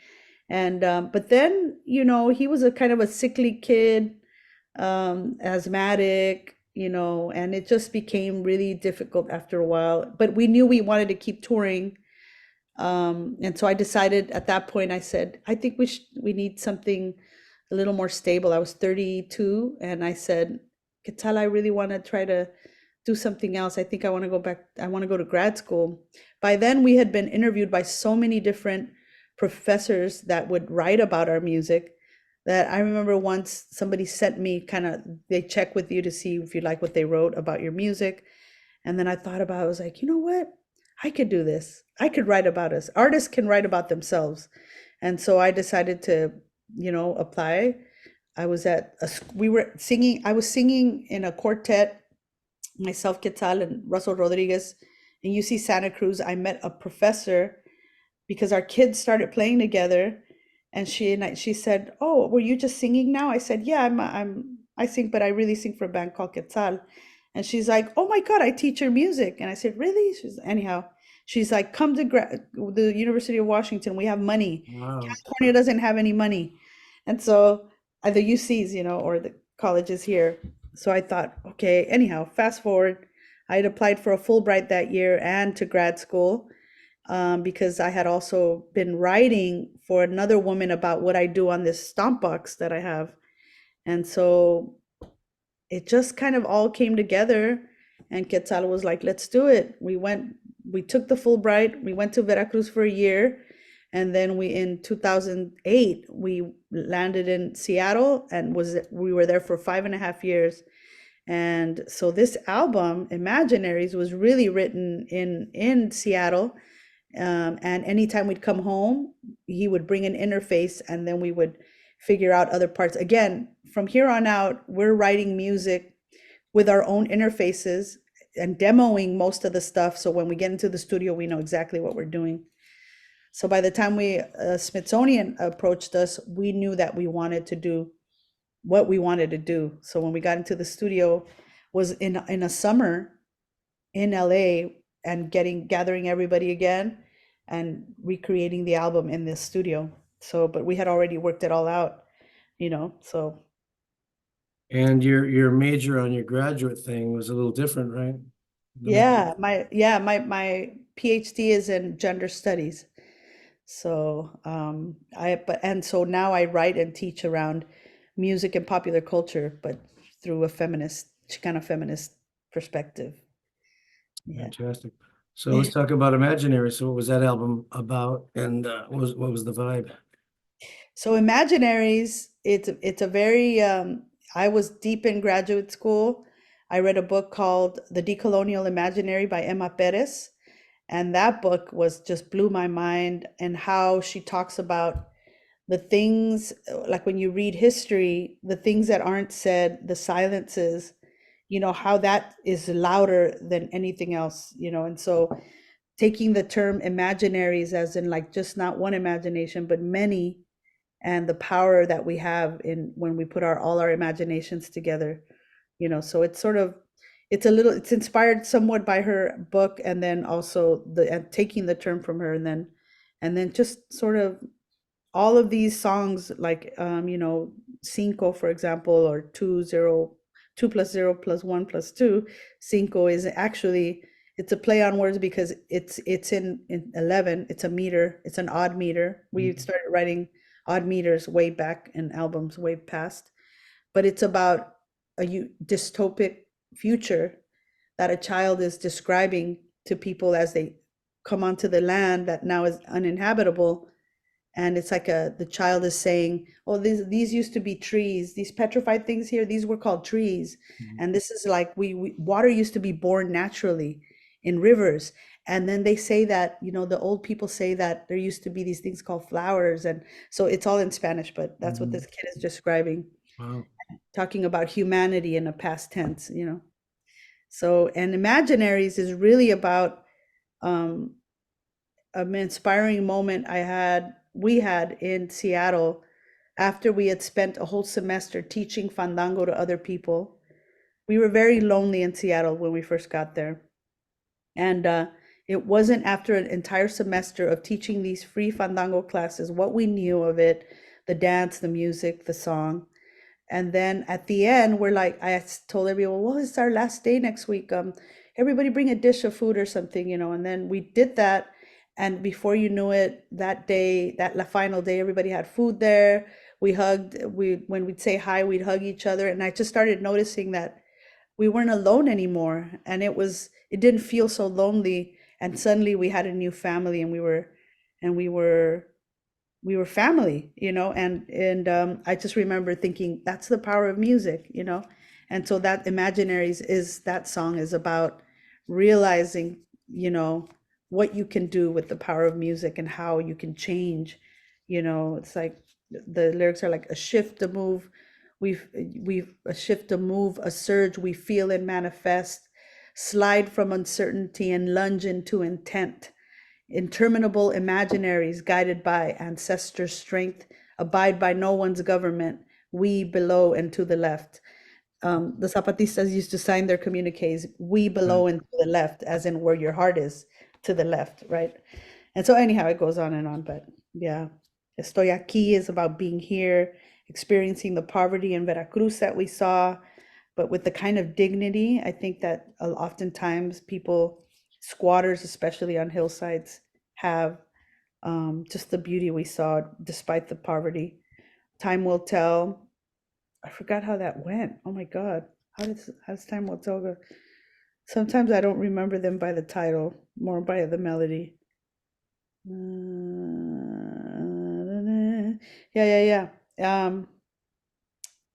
And but then, you know, he was a kind of a sickly kid, asthmatic, you know, and it just became really difficult after a while. But we knew we wanted to keep touring, and so I decided at that point, I said, I think we need something a little more stable. I was 32, and I said, Quetzal, I really want to try to do something else. I think I want to go back. I want to go to grad school. By then, we had been interviewed by so many different professors that would write about our music that I remember once somebody sent me kind of, they check with you to see if you like what they wrote about your music. And then I thought about it, I was like, you know what? I could do this. I could write about us. Artists can write about themselves. And so I decided to, you know, apply. I was at we were singing, I was singing in a quartet, myself, Quetzal, and Russell Rodriguez in UC Santa Cruz. I met a professor because our kids started playing together, and she said, "Oh, were you just singing now?" I said, "Yeah, I sing, but I really sing for a band called Quetzal." And she's like, "Oh my God, I teach your music." And I said, "Really?" Anyhow, she's like, "Come to the University of Washington. We have money. Wow. California doesn't have any money." And so the UCs, you know, or the colleges here. So I thought, okay, anyhow, fast forward. I had applied for a Fulbright that year and to grad school, because I had also been writing for another woman about what I do on this stomp box that I have. And so it just kind of all came together, and Quetzal was like, let's do it. We took the Fulbright, we went to Veracruz for a year, and then in 2008, we landed in Seattle and we were there for 5.5 years. And so this album, Imaginaries, was really written in Seattle. And anytime we'd come home, he would bring an interface, and then we would figure out other parts. Again, from here on out, we're writing music with our own interfaces and demoing most of the stuff. So when we get into the studio, we know exactly what we're doing. So by the time Smithsonian approached us, we knew that we wanted to do what we wanted to do. So when we got into the studio, was in a summer in LA, and gathering everybody again and recreating the album in the studio. So, but we had already worked it all out, you know. So And your major on your graduate thing was a little different, right? my PhD is in gender studies. So and so now I write and teach around music and popular culture, but through a Chicana feminist perspective. Yeah. Fantastic. So let's talk about Imaginary. So what was that album about, and what was the vibe? So Imaginaries, it's a very I was deep in graduate school. I read a book called The Decolonial Imaginary by Emma Perez, and that book was just blew my mind, and how she talks about the things, like when you read history, the things that aren't said, the silences, you know, how that is louder than anything else, you know. And so taking the term imaginaries as in like just not one imagination, but many, and the power that we have in when we put all our imaginations together, you know. So it's sort of, it's inspired somewhat by her book, and then also taking the term from her, and then just sort of all of these songs, like you know, cinco, for example, or 2 0, 2 plus 0 plus 1 plus 2. Cinco is actually, it's a play on words because it's in 11. It's a meter, it's an odd meter. We Mhm. started writing odd meters way back in albums way past, but it's about a dystopic future that a child is describing to people as they come onto the land that now is uninhabitable. And it's like the child is saying, oh, these used to be trees, these petrified things here, these were called trees. Mhm. And this is like, we water used to be born naturally in rivers. And then they say that, you know, the old people say that there used to be these things called flowers. And so it's all in Spanish, but that's what Mhm. this kid is describing, Wow. talking about humanity in a past tense, you know. So, and Imaginaries is really about, um, an inspiring moment we had in Seattle after we had spent a whole semester teaching fandango to other people. We were very lonely in Seattle when we first got there. And it wasn't after an entire semester of teaching these free fandango classes, what we knew of it, the dance, the music, the song. And then at the end, we're like, told everyone, well, it's our last day next week. Everybody bring a dish of food or something, And then we did that. And before you knew it, that day, that final day, everybody had food there. We hugged, when we'd say hi, we'd hug each other. And I just started noticing that we weren't alone anymore. And it didn't feel so lonely. And suddenly we had a new family and we were family, and I just remember thinking that's the power of music. And so that Imaginaries that song is about realizing, what you can do with the power of music and how you can change. It's like the lyrics are like a shift, a move, we've a shift, a move, a surge we feel and manifest, slide from uncertainty and lunge into intent. Interminable imaginaries guided by ancestor strength, abide by no one's government, we below and to the left. The Zapatistas used to sign their communiques, we Right. below and to the left, as in where your heart is, to the left, right? And so, anyhow, it goes on and on, but yeah. Estoy aquí is about being here, experiencing the poverty in Veracruz that we saw, but with the kind of dignity. I think that oftentimes people, squatters, especially on hillsides, have just the beauty we saw despite the poverty. Time will tell. I forgot how that went. Oh my God. How's Time Will Tell go? Sometimes I don't remember them by the title, more by the melody. Yeah, yeah, yeah.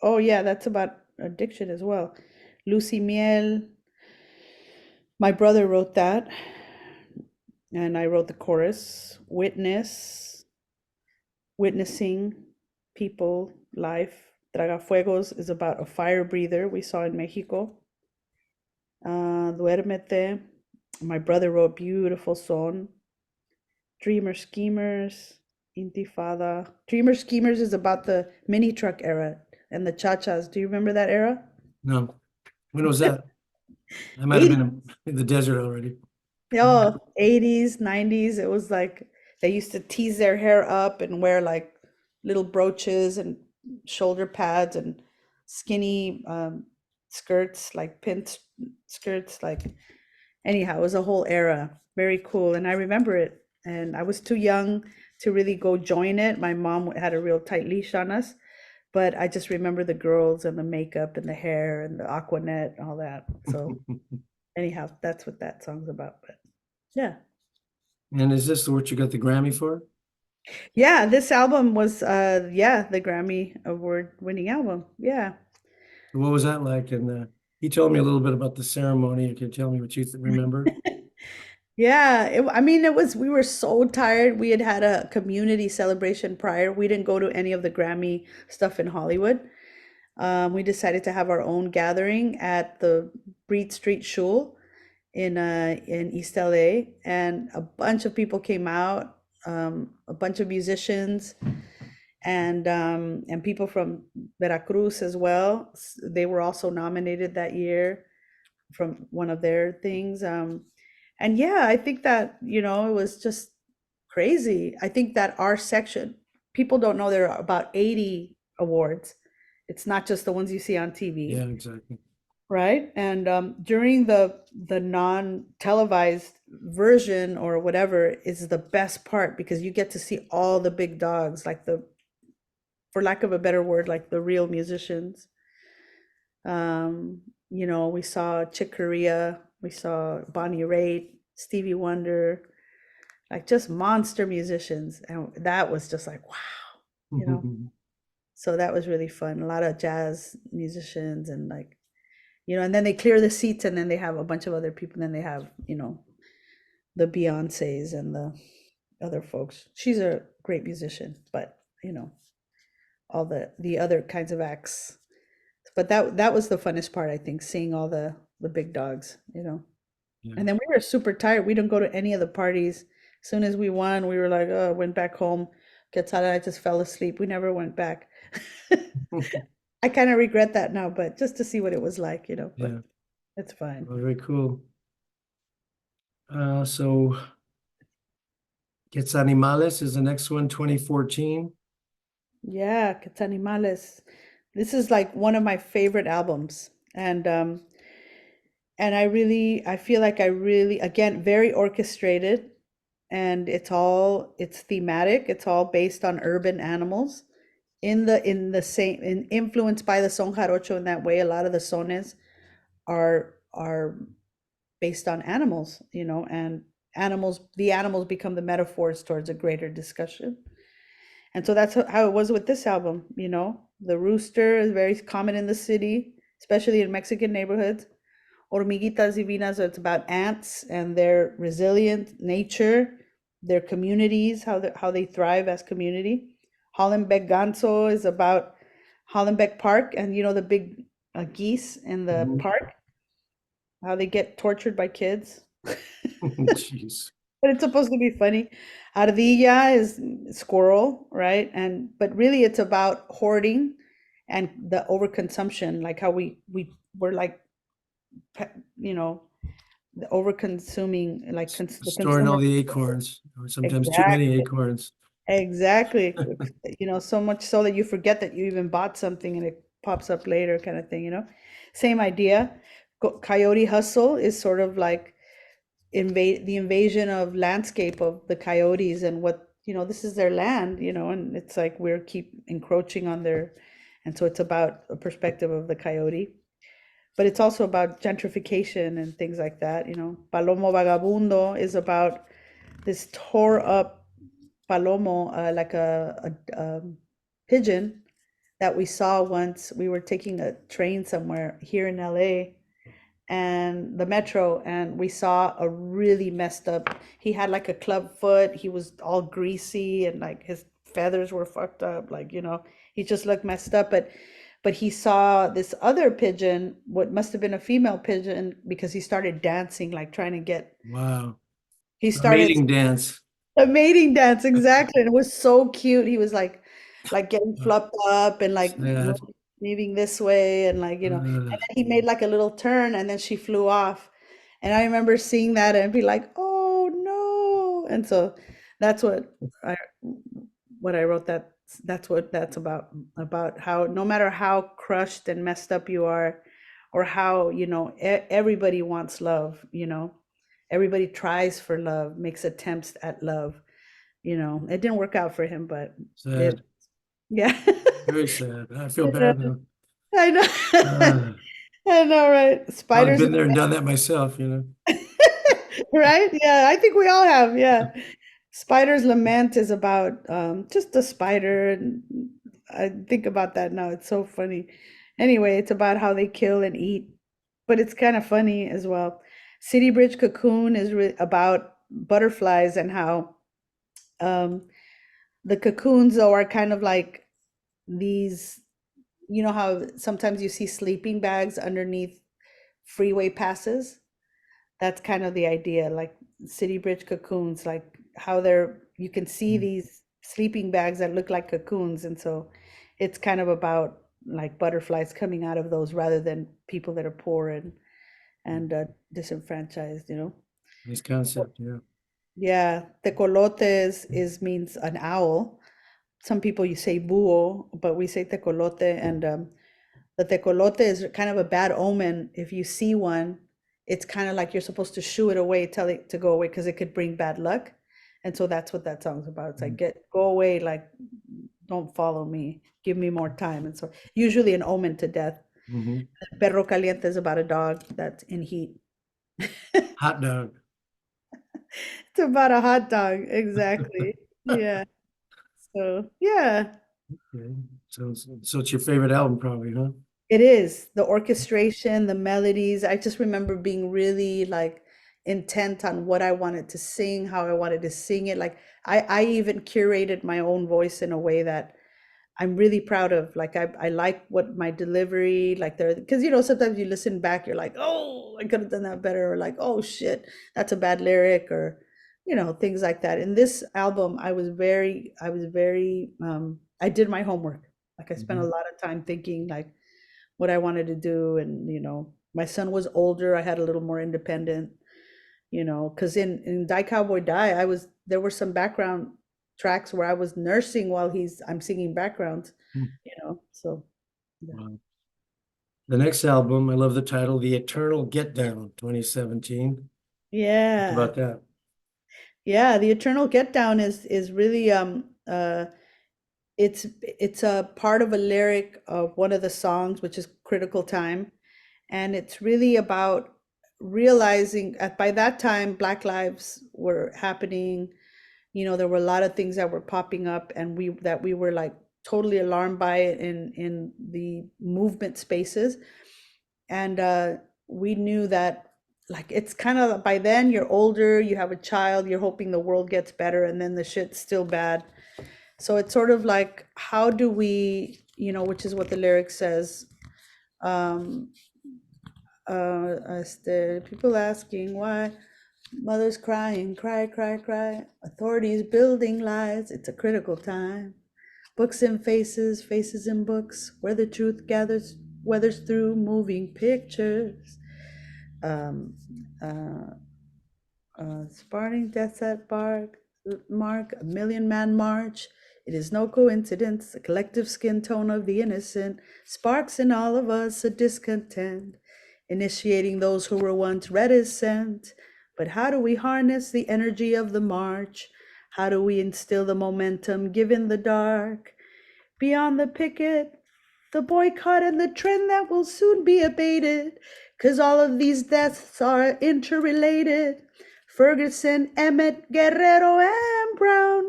Oh yeah, that's about addiction as well. Lucy Miel. My brother wrote that, and I wrote the chorus. Witnessing people, life. Tragafuegos is about a fire breather we saw in Mexico. Duérmete. My brother wrote Beautiful Son. Dreamer Schemers. Intifada. Dreamer Schemers is about the mini truck era and the cha-chas. Do you remember that era? No. When was that? I might have 80s. been in the desert already. Oh, 80s, 90s. It was like they used to tease their hair up and wear like little brooches and shoulder pads and skinny skirts, like skirts. Like, anyhow, it was a whole era. Very cool. And I remember it. And I was too young to really go join it. My mom had a real tight leash on us, but I just remember the girls and the makeup and the hair and the Aquanet and all that. So anyhow, that's what that song's about. But yeah. And is this what you got the Grammy for? Yeah, this album was yeah, the Grammy award winning album. Yeah. What was that like? And he told me a little bit about the ceremony. You can tell me what you remember. Yeah, I mean, we were so tired. We had had a community celebration prior. We didn't go to any of the Grammy stuff in Hollywood. We decided to have our own gathering at the Breed Street Shul in East L.A. and a bunch of people came out, a bunch of musicians and people from Veracruz as well. They were also nominated that year from one of their things. And yeah, I think that, it was just crazy. I think that our section, people don't know there are about 80 awards. It's not just the ones you see on Yeah, TV. exactly. Right. And during the non-televised version or whatever is the best part because you get to see all the big dogs, like for lack of a better word, like the real musicians. We saw Chick Corea, we saw Bonnie Raitt, Stevie Wonder, like just monster musicians. And that was just like, wow. So that was really fun. A lot of jazz musicians and like, and then they clear the seats and then they have a bunch of other people. And then they have, the Beyoncés and the other folks. She's a great musician, but all the other kinds of acts. But that was the funnest part, I think, seeing all the big dogs. Yeah. And then we were super tired. We didn't go to any of the parties, As soon as we won, we were like, oh, went back home. Quetzal and I just fell asleep. We never went back. I kind of regret that now, but just to see what it was like, but Yeah, it's fine. well, very cool. So Quetzal Animales is the next one, 2014. Yeah, Animales. This is like one of my favorite albums. And I feel like I really, again, very orchestrated, and it's thematic. It's all based on urban animals in the same, influenced by the son jarocho in that way. A lot of the sones are based on animals, and the animals become the metaphors towards a greater discussion. And so that's how it was with this album. The rooster is very common in the city, especially in Mexican neighborhoods. Hormiguitas divinas, so it's about ants and their resilient nature, their communities, how they thrive as community. Hollenbeck Ganso is about Hollenbeck Park, and the big geese in the Mhm. park, how they get tortured by kids. Jeez. But it's supposed to be funny. Ardilla is squirrel, right? But really it's about hoarding and the overconsumption, like how we were like, you know, the over consuming, like the Storing all consumer. the acorns, or sometimes too many Exactly. acorns. Exactly. So much so that you forget that you even bought something and it pops up later, kind of thing. Same idea. Coyote hustle is sort of like the invasion of landscape of the coyotes, and what, this is their land, and it's like we're keep encroaching on their, and so it's about a perspective of the coyote, but it's also about gentrification and things like that. Palomo Vagabundo is about this tore up palomo, like a pigeon that we saw once. We were taking a train somewhere here in LA, and the metro, and we saw a really messed up, he had like a club foot, he was all greasy, and like his feathers were fucked up, like, he just looked messed up. But he saw this other pigeon, what must have been a female pigeon, because he started dancing, like trying to get, Wow. he A started mating dance. a mating dance, exactly. And it was so cute. He was like getting fluffed up and like Sad. moving this way, and like, and Uh, then he made like a little turn and then she flew off. And I remember seeing that and be like, oh no. And so that's I what I wrote, that's what that's about how no matter how crushed and messed up you are, or how, everybody wants love, everybody tries for love, makes attempts at love. It didn't work out for him, but it, Sad. yeah. Very sad. I feel Yeah, bad now. I know. Uh, I know, right? Probably Spiders, been there and done that myself. right? Yeah, I think we all have. Yeah. Spider's Lament is about just a spider. And I think about that now. It's so funny. Anyway, it's about how they kill and eat, but it's kind of funny as well. City Bridge Cocoon is about butterflies, and how um, the cocoons, though, are kind of like these, how sometimes you see sleeping bags underneath freeway passes? That's kind of the idea, like city bridge cocoons, like how you can see these sleeping bags that look like cocoons. And so it's kind of about like butterflies coming out of those, rather than people that are poor and disenfranchised. Nice concept. Yeah. Yeah, tecolote is means an owl. Some people you say búho, but we say tecolote, and the tecolote is kind of a bad omen. If you see one, it's kind of like you're supposed to shoo it away, tell it to go away, because it could bring bad luck. And so that's what that song's about. It's like, go away, like, don't follow me, give me more time. And so usually an omen to death. Mm-hmm. Perro caliente is about a dog that's in heat. Hot dog. It's about a hot dog, exactly. Yeah. So yeah. Okay. So it's your favorite album, probably, huh? It is the orchestration, the melodies. I just remember being really like intent on what I wanted to sing, how I wanted to sing it. Like I even curated my own voice in a way that I'm really proud of. Like I like what my delivery, like there, because sometimes you listen back, you're like, oh, I could have done that better, or like, oh shit, that's a bad lyric, or things like that. In this album, I did my homework. Like I spent a Mhm. lot of time thinking like what I wanted to do. And, my son was older. I had a little more independent, because in Die Cowboy Die, there were some background tracks where I was nursing while I'm singing background, Hmm. so yeah. Wow. The next album, I love the title, The Eternal Get Down, 2017. Talk Yeah. about that. Yeah, the Eternal Get Down is really it's a part of a lyric of one of the songs, which is Critical Time. And it's really about realizing by that time Black lives were happening. There were a lot of things that were popping up, and we were like totally alarmed by it in the movement spaces. And we knew that, like, it's kind of, by then you're older, you have a child, you're hoping the world gets better, and then the shit's still bad. So it's sort of like, how do we, which is what the lyric says. um People asking why, mothers crying, cry, cry, cry, authorities building lies, it's a critical time. Books in faces, faces in books, where the truth weathers through moving pictures. um uh Sparting deaths at mark, a million man march. It is no coincidence, the collective skin tone of the innocent sparks in all of us a discontent, initiating those who were once reticent. But how do we harness the energy of the march? How do we instill the momentum given the dark? Beyond the picket, the boycott, and the trend that will soon be abated, 'cause all of these deaths are interrelated. Ferguson, Emmett, Guerrero, and Brown.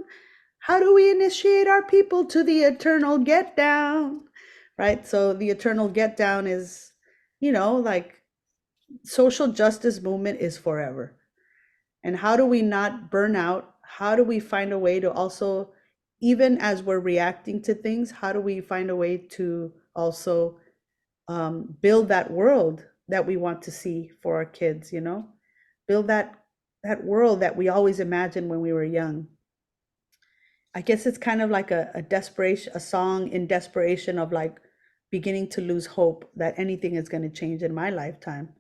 How do we initiate our people to the eternal get down? Right? So the eternal get down is, like, social justice movement is forever. And how do we not burn out? How do we find a way to also, even as we're reacting to things, how do we find a way to also build that world that we want to see for our kids? Build that world that we always imagined when we were young. I guess it's kind of like a desperation, a song in desperation of like beginning to lose hope that anything is going to change in my lifetime.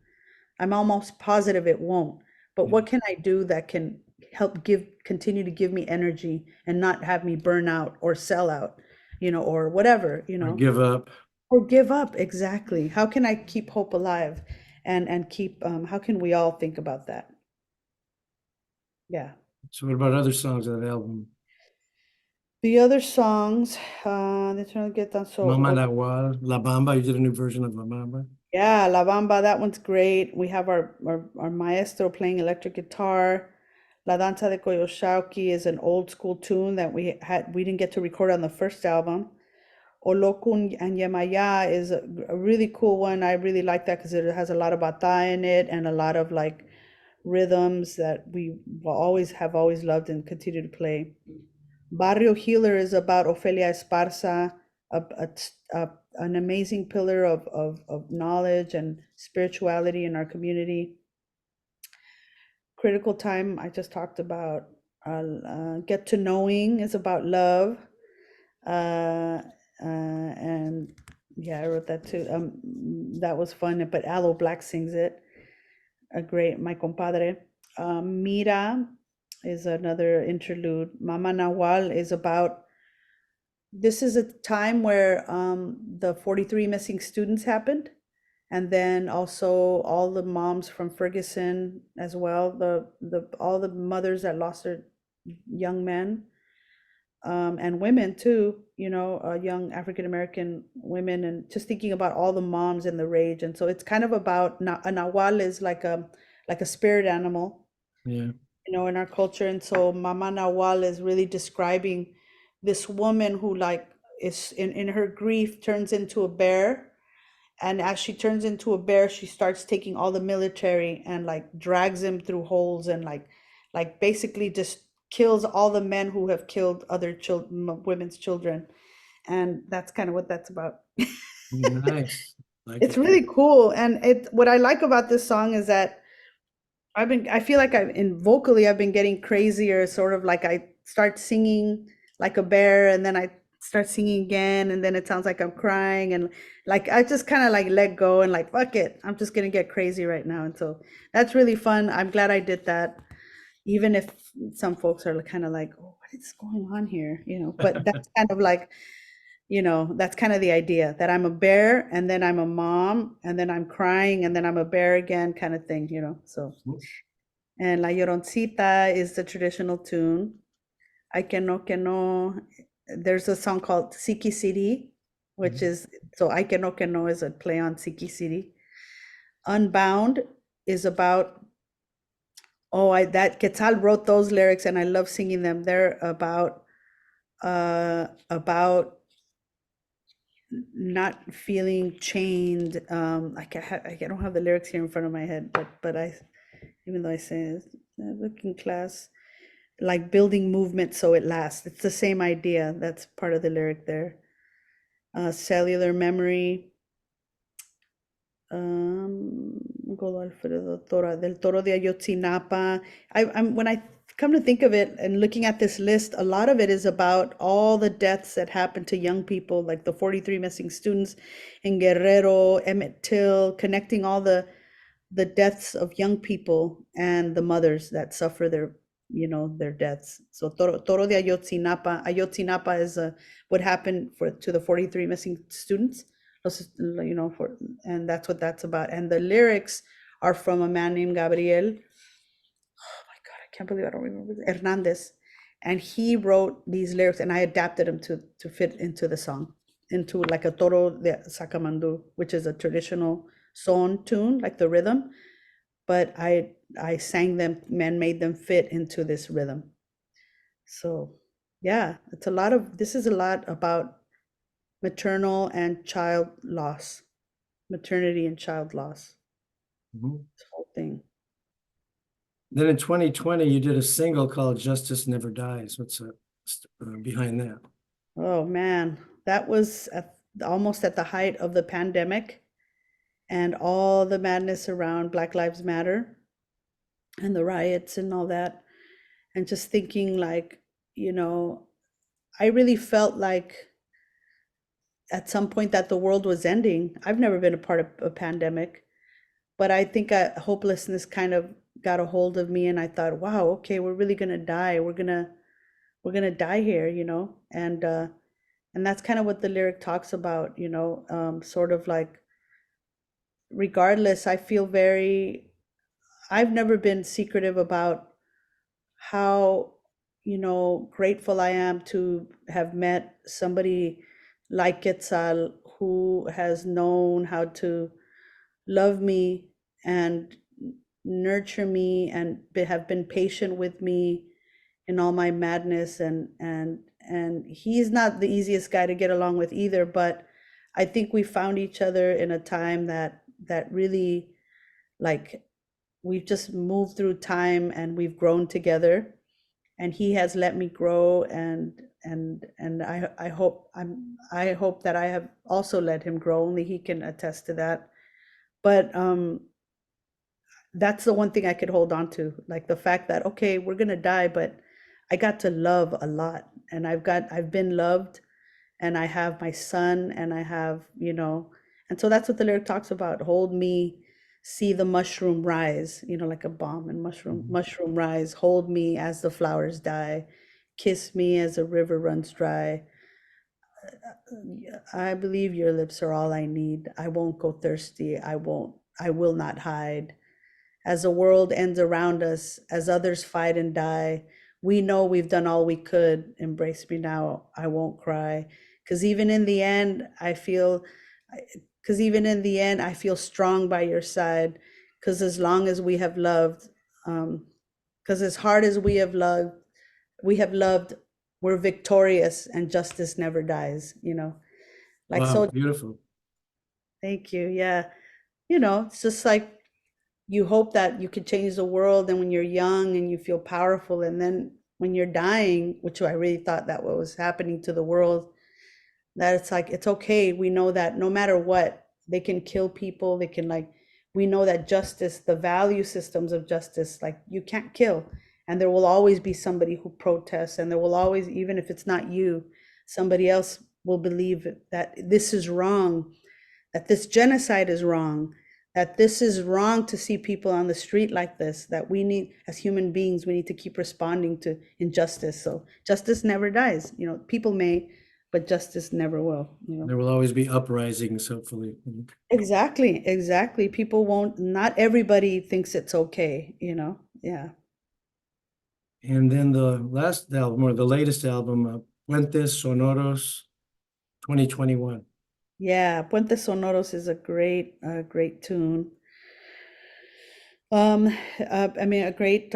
I'm almost positive it won't. But Yeah. what can I do that can help continue to give me energy and not have me burn out or sell out, or whatever, Or give up. or give up? Exactly. How can I keep hope alive, and keep, how can we all think about that? Yeah. So what about other songs on that album? The other songs, they're trying to get done. Mama So, Nahual, La Bamba, you did a new version of La Bamba. yeah, La Bamba, that one's great. We have our maestro playing electric guitar. La Danza de Coyoshauki is an old school tune that we didn't get to record on the first album. Olokun and Yemaya is a really cool one. I really like that because it has a lot of bata in it and a lot of like rhythms that we will always loved and continue to play. Barrio Healer is about Ofelia Esparza, an amazing pillar of knowledge and spirituality in our community. Critical Time, I just talked about. Get to Knowing is about love. And yeah, I wrote that too. That was fun, but Aloe Black sings it. A great, my compadre. Mira is another interlude. Mama Nahual is about, this is a time where the 43 missing students happened. And then also all the moms from Ferguson as well, all the mothers that lost their young men, and women too, young African American women, and just thinking about all the moms and the rage. And so it's kind of about, a Nahual is like a spirit animal, Yeah. in our culture. And so Mama Nahual is really describing this woman who, like, is in her grief turns into a bear. And as she turns into a bear, she starts taking all the military and like drags them through holes, and like basically just kills all the men who have killed other children, women's children. And that's kind of what that's about. Nice. Like It's it. really cool. And what I like about this song is that I feel like in vocally, I've been getting crazier, sort of like I start singing like a bear and then I start singing again and then it sounds like I'm crying and like I just kind of like let go and like, fuck it. I'm just gonna get crazy right now. And so that's really fun. I'm glad I did that, even if some folks are kind of like, oh, what is going on here? But that's kind of like, that's kind of the idea that I'm a bear and then I'm a mom and then I'm crying and then I'm a bear again kind of thing. So. And La Lloroncita is the traditional tune. I que no. There's a song called Siki City, which Mhm. is, so I que no is a play on Siki City. Unbound is about, that Quetzal wrote those lyrics and I love singing them. They're about not feeling chained. I don't have the lyrics here in front of my head, but even though I say it's looking class, like building movement so it lasts. It's the same idea. That's part of the lyric there. Cellular memory. Go Alfredo Tora, del Toro de Ayotzinapa. When I come to think of it and looking at this list, a lot of it is about all the deaths that happened to young people, like the 43 missing students in Guerrero, Emmett Till, connecting all the deaths of young people and the mothers that suffer their deaths. So Toro de Ayotzinapa. Ayotzinapa is what happened to the 43 missing students. And that's what that's about. And the lyrics are from a man named Gabriel. Oh my God, I can't believe I don't remember Hernandez. And he wrote these lyrics, and I adapted them to fit into the song, into like a Toro de Sacamandu, which is a traditional son tune, like the rhythm, but I sang them and made them fit into this rhythm. So yeah, this is a lot about maternal and child loss, maternity and child loss, Mhm. this whole thing. Then in 2020, you did a single called Justice Never Dies. What's behind that? Oh man, that was almost at the height of the pandemic and all the madness around Black Lives Matter and the riots and all that. And just thinking like, you know, I really felt like at some point that the world was ending. I've never been a part of a pandemic, but I think hopelessness kind of got a hold of me and I thought, wow, okay, we're really gonna die. We're gonna die here. And that's kind of what the lyric talks about. Sort of like, regardless, I've never been secretive about how, grateful I am to have met somebody like Quetzal who has known how to love me and nurture me and have been patient with me in all my madness, and he's not the easiest guy to get along with either, but I think we found each other in a time that really, like, we've just moved through time and we've grown together, and he has let me grow, and I hope that I have also let him grow. Only he can attest to that. But that's the one thing I could hold on to, like the fact that, okay, we're gonna die, but I got to love a lot, and I've been loved, and I have my son, and I have. And so that's what the lyric talks about. Hold me, see the mushroom rise, like a bomb, and Mhm. mushroom rise. Hold me as the flowers die, kiss me as a river runs dry. I believe your lips are all I need. I won't go thirsty. I will not hide. As the world ends around us, as others fight and die, we know we've done all we could. Embrace me now, I won't cry. Because even in the end, because even in the end, I feel strong by your side. Because as long as we have loved, because as hard as we have loved, we're victorious and justice never dies. Like, Wow, so, beautiful. thank you. Yeah. It's just like, you hope that you could change the world and when you're young and you feel powerful, and then when you're dying, which I really thought that what was happening to the world, that it's like, it's okay, we know that no matter what, they can kill people, they can, like, we know that justice, the value systems of justice, like you can't kill, and there will always be somebody who protests, and there will always, even if it's not you, somebody else will believe that this is wrong, that this genocide is wrong, that this is wrong to see people on the street like this, that we need, as human beings, we need to keep responding to injustice. So justice never dies. People may, but justice never will. There will always be uprisings, hopefully. Exactly, exactly. People won't, not everybody thinks it's okay. Yeah. And then the last album, or the latest album, Puentes Sonoros 2021. Yeah, Puentes Sonoros is a great tune. I mean, a great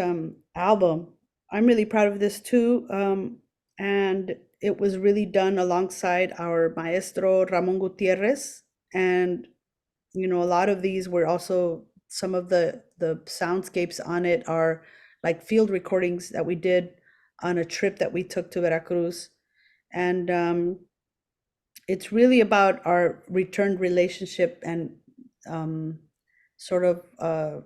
album. I'm really proud of this too. And it was really done alongside our maestro Ramon Gutierrez. And, a lot of these were also, some of the soundscapes on it are like field recordings that we did on a trip that we took to Veracruz. And it's really about our returned relationship and sort of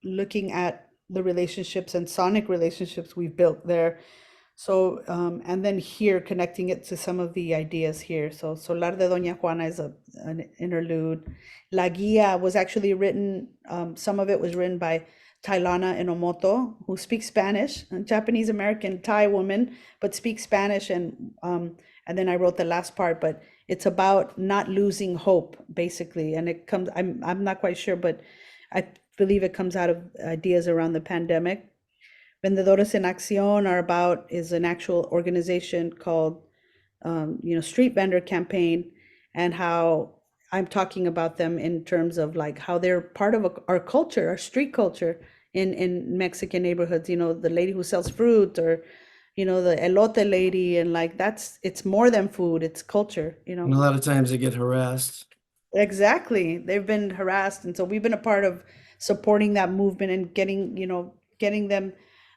looking at the relationships and sonic relationships we've built there. So, and then here connecting it to some of the ideas here. So, Solar de Doña Juana is an interlude. La Guía was actually written, some of it was written by Tailana Enomoto, who speaks Spanish, a Japanese American Thai woman, but speaks Spanish. And then I wrote the last part, but it's about not losing hope, basically. And it comes, I'm not quite sure, but I believe it comes out of ideas around the pandemic. Vendedores en Acción is an actual organization called, Street Vendor Campaign, and how I'm talking about them in terms of like how they're part of our culture, our street culture in Mexican neighborhoods. The lady who sells fruit, or the elote lady, and like it's more than food, it's culture. And a lot of times they get harassed. Exactly. They've been harassed. And so we've been a part of supporting that movement and getting them,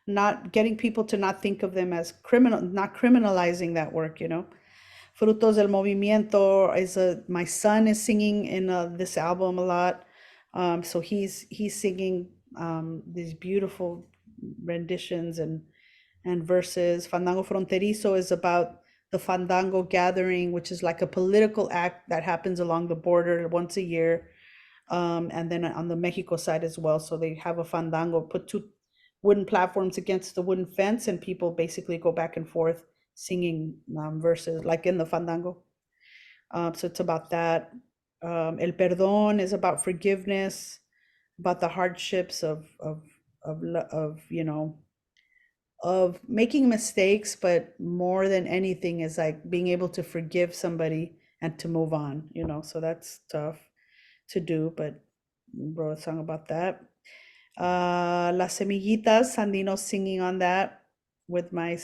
not getting people to not think of them as criminal, not criminalizing that work. Frutos del Movimiento my son is singing in this album a lot. So he's singing these beautiful renditions and verses. Fandango Fronterizo is about the Fandango gathering, which is like a political act that happens along the border once a year. And then on the Mexico side as well. So they have a Fandango, put two wooden platforms against the wooden fence, and people basically go back and forth singing verses like in the Fandango. So it's about that. El Perdón is about forgiveness, about the hardships of making mistakes, but more than anything is like being able to forgive somebody and to move on. So that's tough to do, but wrote a song about that. Las Semillitas, Sandino singing on that with my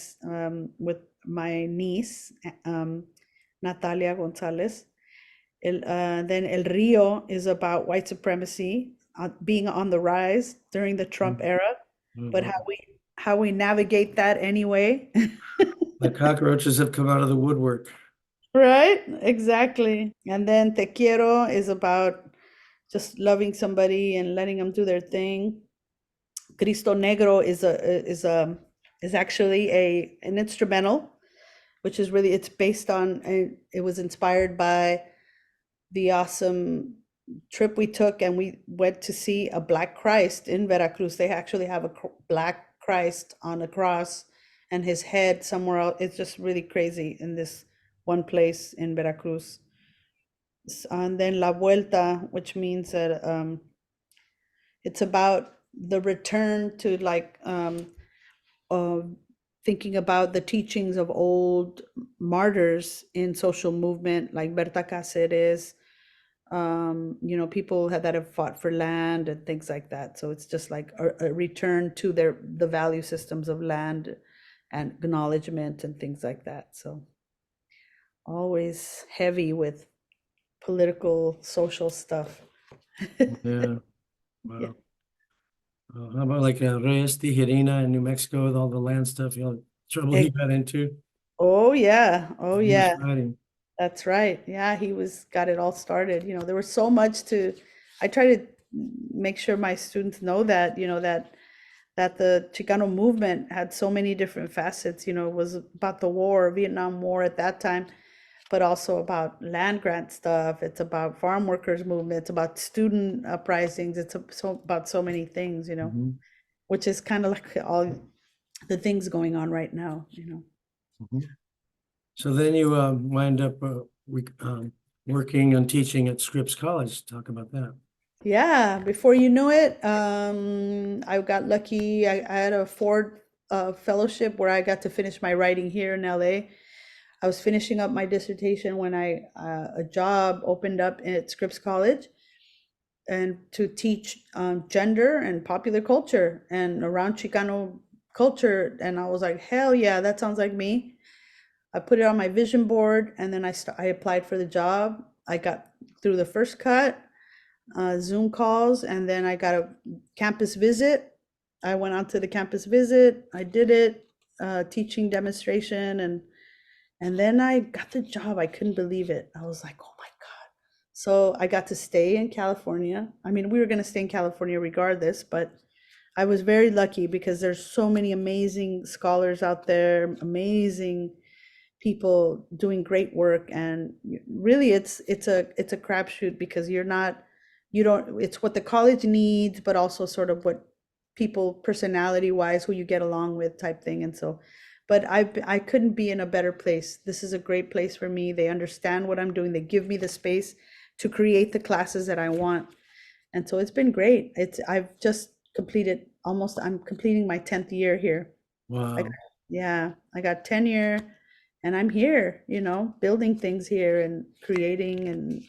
niece, Natalia Gonzalez. Then El Rio is about white supremacy being on the rise during the Trump era, but how we navigate that anyway. The cockroaches have come out of the woodwork. Right? Exactly. And then Te Quiero is about just loving somebody and letting them do their thing. Cristo Negro is actually an instrumental, which is really, it's based on, it was inspired by the awesome trip we took, and we went to see a Black Christ in Veracruz. They actually have a Black Christ on a cross, and his head somewhere else. It's just really crazy in this one place in Veracruz. And then La Vuelta, which means that it's about the return to like thinking about the teachings of old martyrs in social movement, like Berta Cáceres, people that have fought for land and things like that. So it's just like a return to the value systems of land and acknowledgement and things like that. So always heavy with political, social stuff. Yeah. Yeah. Wow. How about like Reyes Tijerina in New Mexico with all the land stuff, trouble he got into? Oh yeah. Oh He was yeah. fighting. That's right. Yeah, got it all started. There was so much I try to make sure my students know that, that the Chicano movement had so many different facets. It was about the war, Vietnam War at that time, but also about land grant stuff. It's about farm workers movement. It's about student uprisings. About so many things, Mhm, which is kind of like all the things going on right now. mhm. So then you wind up working and teaching at Scripps College. Talk about that. Yeah, before you know it, I got lucky. I had a Ford fellowship where I got to finish my writing here in LA. I was finishing up my dissertation when a job opened up at Scripps College and to teach gender and popular culture and around Chicano culture. And I was like, hell yeah, that sounds like me. I put it on my vision board and then I applied for the job. I got through the first cut, Zoom calls, and then I got a campus visit. I went on to the campus visit. I did it, teaching demonstration, and then I got the job. I couldn't believe it. I was like, oh my God. So I got to stay in California. I mean, we were going to stay in California regardless, but I was very lucky because there's so many amazing scholars out there, amazing people doing great work, and really it's a crapshoot because you don't it's what the college needs, but also sort of what people personality wise who you get along with type thing. And so, but I couldn't be in a better place. This is a great place for me. They understand what I'm doing. They give me the space to create the classes that I want. And so it's been great. I've just completed almost I'm completing my 10th year here. I got, Wow. yeah, I got tenure and I'm here, building things here and creating and,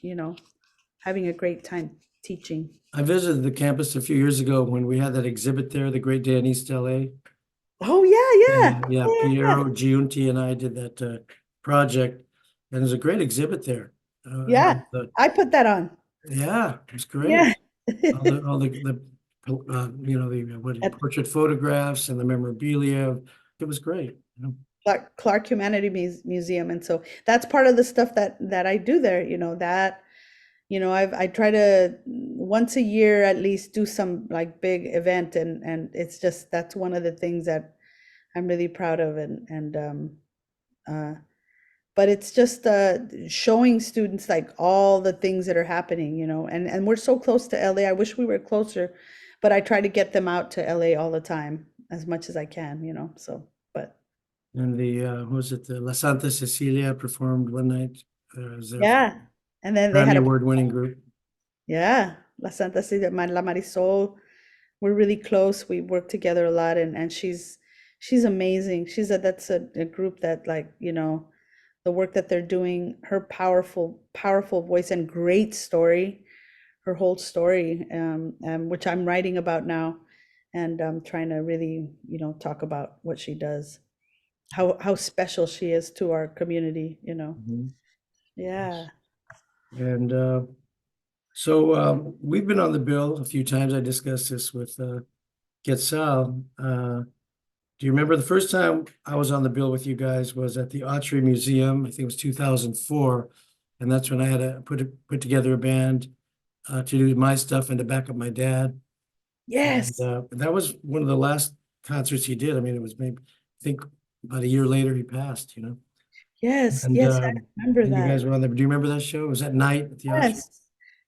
having a great time teaching. I visited the campus a few years ago when we had that exhibit there, the Great Day in East L.A. Oh, yeah, And yeah, yeah, Piero Giunti and I did that project, and there's a great exhibit there. yeah. I put that on. Yeah, it was great. Yeah. The what At portrait photographs and the memorabilia. It was great. Clark Humanity Museum. And so that's part of the stuff that I do there, I try to once a year at least do some like big event, and it's just that's one of the things that I'm really proud of. Uh but it's just showing students like all the things that are happening, and we're so close to LA. I wish we were closer, but I try to get them out to LA all the time as much as I can. So, but And what was it, the La Santa Cecilia performed one night as a yeah. And then they had Grammy a Award-winning group. yeah, La Santa Cita, La Marisol. We're really close. We work together a lot, and she's amazing. That's a group that, like, the work that they're doing, her powerful voice and great story, her whole story, which I'm writing about now, and I'm trying to really, talk about what she does, how special she is to our community. Mhm. Yeah. And so we've been on the bill a few times. I discussed this with Quetzal. Do you remember the first time I was on the bill with you guys was at the Autry Museum? I think it was 2004. And that's when I had to put together a band to do my stuff and to back up my dad. And Yes. that was one of the last concerts he did. I mean, it was maybe, I think about a year later he passed. Yes. And Yes. I remember and you that. guys were on there. Do you remember that show? It was at night at the Autry? Yes.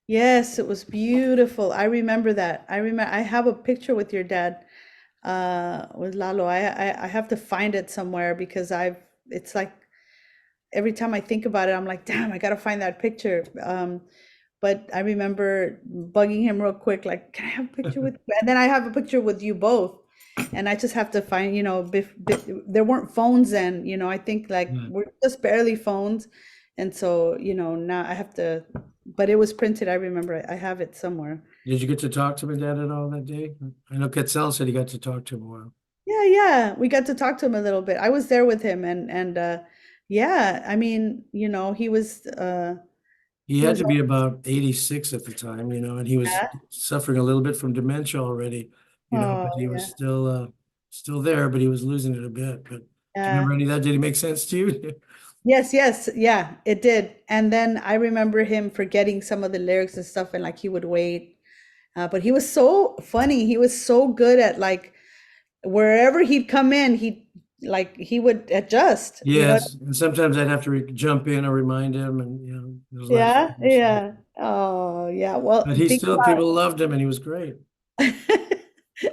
Yes, it was beautiful. I remember that. I have a picture with your dad, with Lalo. I have to find it somewhere because it's like every time I think about it, I'm like, damn, I gotta find that picture. But I remember bugging him real quick, like, can I have a picture with you? And then I have a picture with you both. And I just have to find, there weren't phones then, I think like Yeah. we're just barely phones. And so, now I have to, but it was printed. I remember I have it somewhere. Did you get to talk to my dad at all that day? I know Quetzal said he got to talk to him a while. Yeah, yeah. We got to talk to him a little bit. I was there with him and yeah, I mean, He he had was to be about 86 at the time, and he was yeah. suffering a little bit from dementia already, Oh, but he was yeah. still there, but he was losing it a bit. But do you Yeah. remember any of that? Did he make sense to you? Yes, yes, yeah, it did. And then I remember him forgetting some of the lyrics and stuff, and like he would wait, But he was so funny. He was so good at like wherever he'd come in, he would adjust, you know. Yes, and sometimes I'd have to jump in or remind him, and it was a lot of Yeah, fun. So. yeah. Oh, yeah. Well, But he think still, people loved him, and he was great.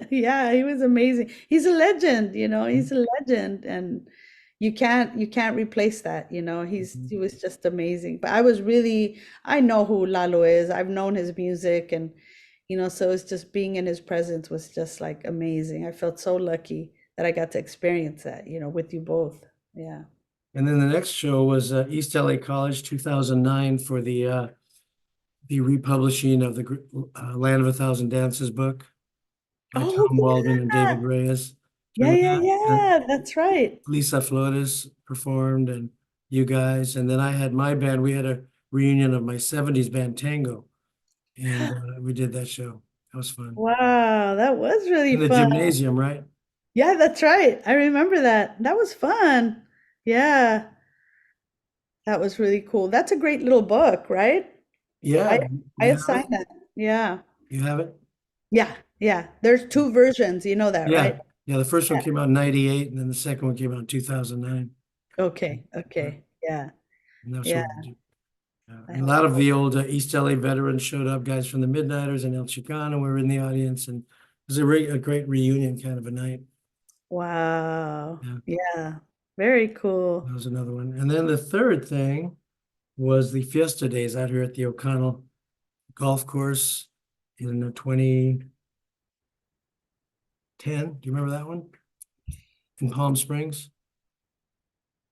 yeah, he was amazing. He's a legend, you know, he's a legend and you can't replace that, you know. Mhm. He was just amazing. But I know who Lalo is. I've known his music and so it's just being in his presence was just like amazing. I felt so lucky that I got to experience that, with you both. Yeah. And then the next show was East L.A. College, 2009, for the republishing of the Land of a Thousand Dances book by Oh, Tom Waldman and David Reyes. yeah, Remember yeah, that? yeah. That's right. Lisa Flores performed, and you guys. And then I had my band. We had a reunion of my 70s band, Tango, and we did that show. That was fun. Wow, that was really In the fun. gymnasium, right? Yeah, that's right. I remember that. That was fun. Yeah, that was really cool. That's a great little book, right? I Yeah, I you have assigned it? that. Yeah. You have it? Yeah, yeah. There's two versions, you know that, right? Yeah. Yeah, the first one Yeah. came out in 98, and then the second one came out in 2009. Okay, Yeah, okay. Yeah, and that's yeah. what we did. Yeah. And a That was lot of the old East LA veterans showed up, guys from the Midnighters and El Chicano were in the audience, and it was a great reunion kind of a night. wow. Yeah, Yeah. Very that cool. was another one. And then the third thing was the Fiesta Days out here at the O'Connell Golf Course in 2010. Do you remember that one? In Palm Springs?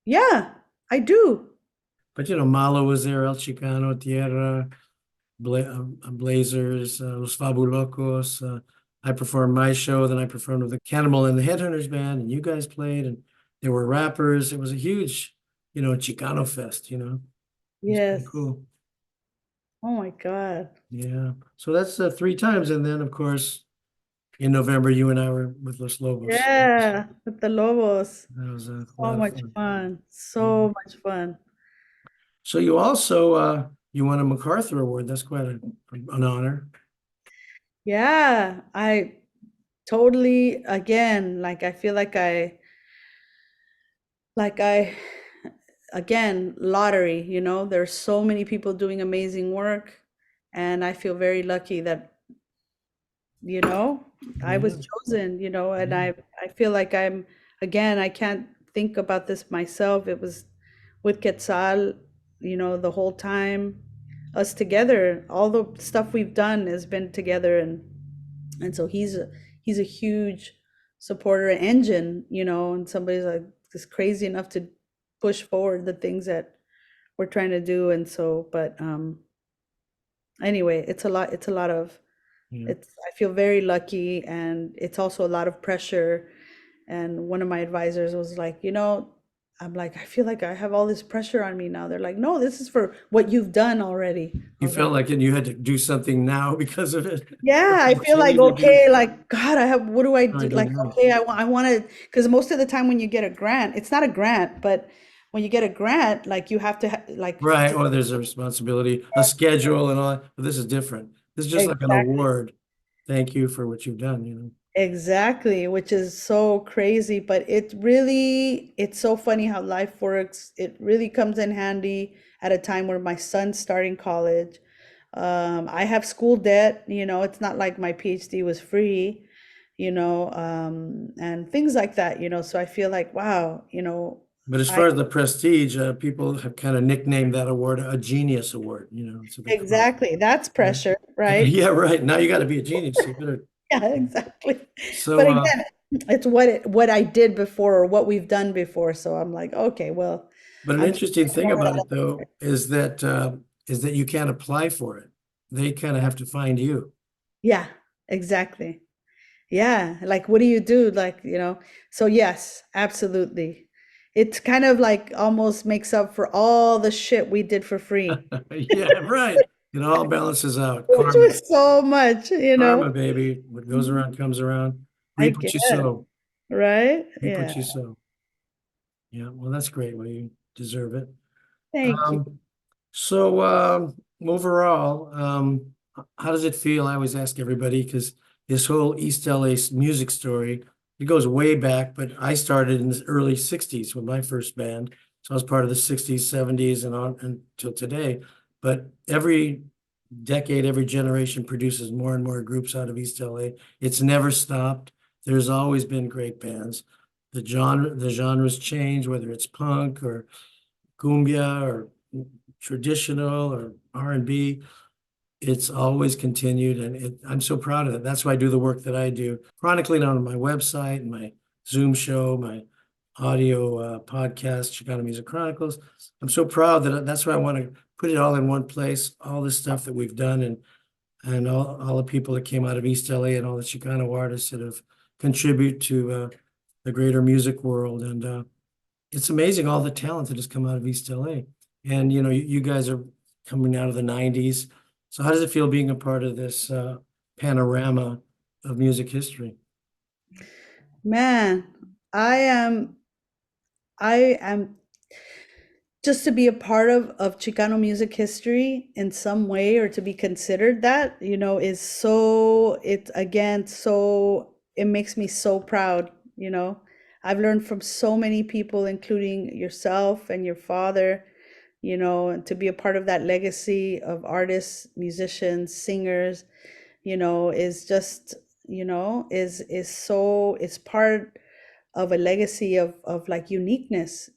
Yeah, I do. But Malo was there, El Chicano, Tierra, Blazers, Los Fabulocos. I performed my show, then I performed with the Cannibal and the Headhunters band, and you guys played, and there were rappers. It was a huge, Chicano fest, It was pretty Yes. cool. Oh my God. Yeah. So that's three times. And then, of course, in November, you and I were with Los Lobos. Yeah, with the Lobos. That was a So lot of much fun. fun. Yeah. So much fun. So you also you won a MacArthur Award. That's quite an honor. Yeah, I totally, again, I feel like I, again, lottery, there's so many people doing amazing work. And I feel very lucky that, you know, I was Yeah. chosen, and Yeah. I feel like again, I can't think about this myself. It was with Quetzal, the whole time, us together, all the stuff we've done has been together. And so he's a huge supporter and engine, and somebody's like just crazy enough to push forward the things that we're trying to do. And so, but anyway, it's a lot of Yeah. it's I feel very lucky, and it's also a lot of pressure. And one of my advisors was like, I'm like, I feel like I have all this pressure on me now. They're like, no, this is for what you've done already. I You was like, felt like you had to do something now because of it. yeah, I feel like, Continue to do okay, like, God, what do I what I do? do Like, now. okay, I want to, because most of the time when you get a grant, it's not a grant, but when you get a grant, like you have to, Right. Or there's a responsibility, a schedule and all that. But this is different. This is just like an exactly. award. Thank you for what you've done, Exactly, which is so crazy, but it's so funny how life works. It really comes in handy at a time where my son's starting college. I have school debt, it's not like my PhD was free, and things like that, so I feel like, wow, But as I far as the prestige, people have kind of nicknamed that award a genius award, so they call it. exactly, that's Yeah. pressure, right? Yeah, right. Now you got to be a genius. You better. Yeah, exactly. So, But again, it's what I did before or what we've done before. So I'm like, okay, well, but an I'm keeping interesting thing all about that it though is that you can't apply for it. They kind of have to find you. yeah, exactly. Yeah, like what do you do? Like, so yes, absolutely. It's kind of like almost makes up for all the shit we did for free, Yeah, right. It all balances out. which Karma. was so much, Karma, baby. What goes around comes around. I Reap what you guess, sow. right? Reap Yeah. what you sow. Yeah, well, that's great. Well, you deserve it. Thank you. Um, so overall, how does it feel? I always ask everybody because this whole East LA music story, it goes way back, but I started in the early 60s with my first band. So I was part of the 60s, 70s, and on until today. But every decade, every generation produces more and more groups out of East LA. It's never stopped. There's always been great bands. The genres change, whether it's punk or cumbia or traditional or R&B. It's always continued, and I'm so proud of it. That's why I do the work that I do, chronicling on my website, my Zoom show, my audio podcast, Chicano Music Chronicles. I'm so proud that that's why I want to put it all in one place, all this stuff that we've done, and all the people that came out of East LA and all the Chicano artists that have contributed to the greater music world. And it's amazing all the talent that has come out of East LA. And you guys are coming out of the 90s. So how does it feel being a part of this panorama of music history? Man, I am I am just to be a part of Chicano music history in some way, or to be considered that, is so, it again, so it makes me so proud. I've learned from so many people, including yourself and your father, and to be a part of that legacy of artists, musicians, singers, is just, is so, it's part of a legacy of like uniqueness,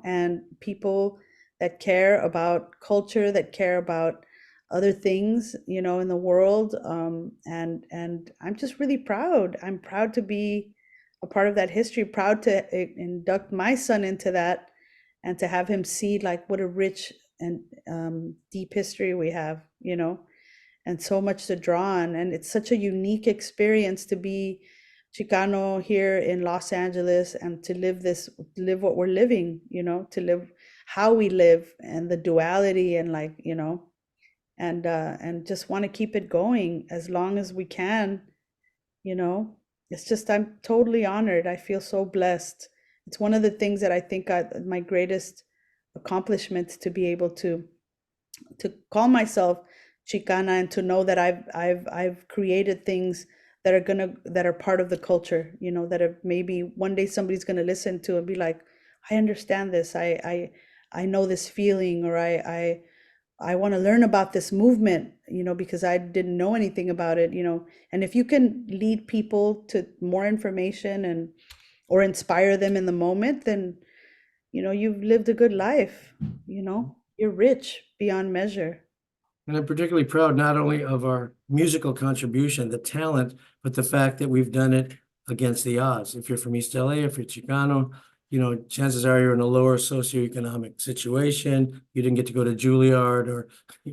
and people that care about culture, that care about other things, in the world. And I'm just really proud. I'm proud to be a part of that history, proud to induct my son into that, and to have him see like what a rich and deep history we have, and so much to draw on. And it's such a unique experience to be Chicano here in Los Angeles, and to live what we're living, to live how we live, and the duality, and like, and just want to keep it going as long as we can, you know. It's just, I'm totally honored. I feel so blessed. It's one of the things that I think my greatest accomplishment, to be able to call myself Chicana, and to know that I've created things that are part of the culture, that are, maybe one day somebody's gonna listen to and be like, I understand this, I know this feeling, or I want to learn about this movement, because I didn't know anything about it, and if you can lead people to more information, and or inspire them in the moment, then you've lived a good life, you're rich beyond measure. And I'm particularly proud not only of our musical contribution, the talent, but the fact that we've done it against the odds. If you're from East LA, if you're Chicano, chances are you're in a lower socioeconomic situation. You didn't get to go to Juilliard or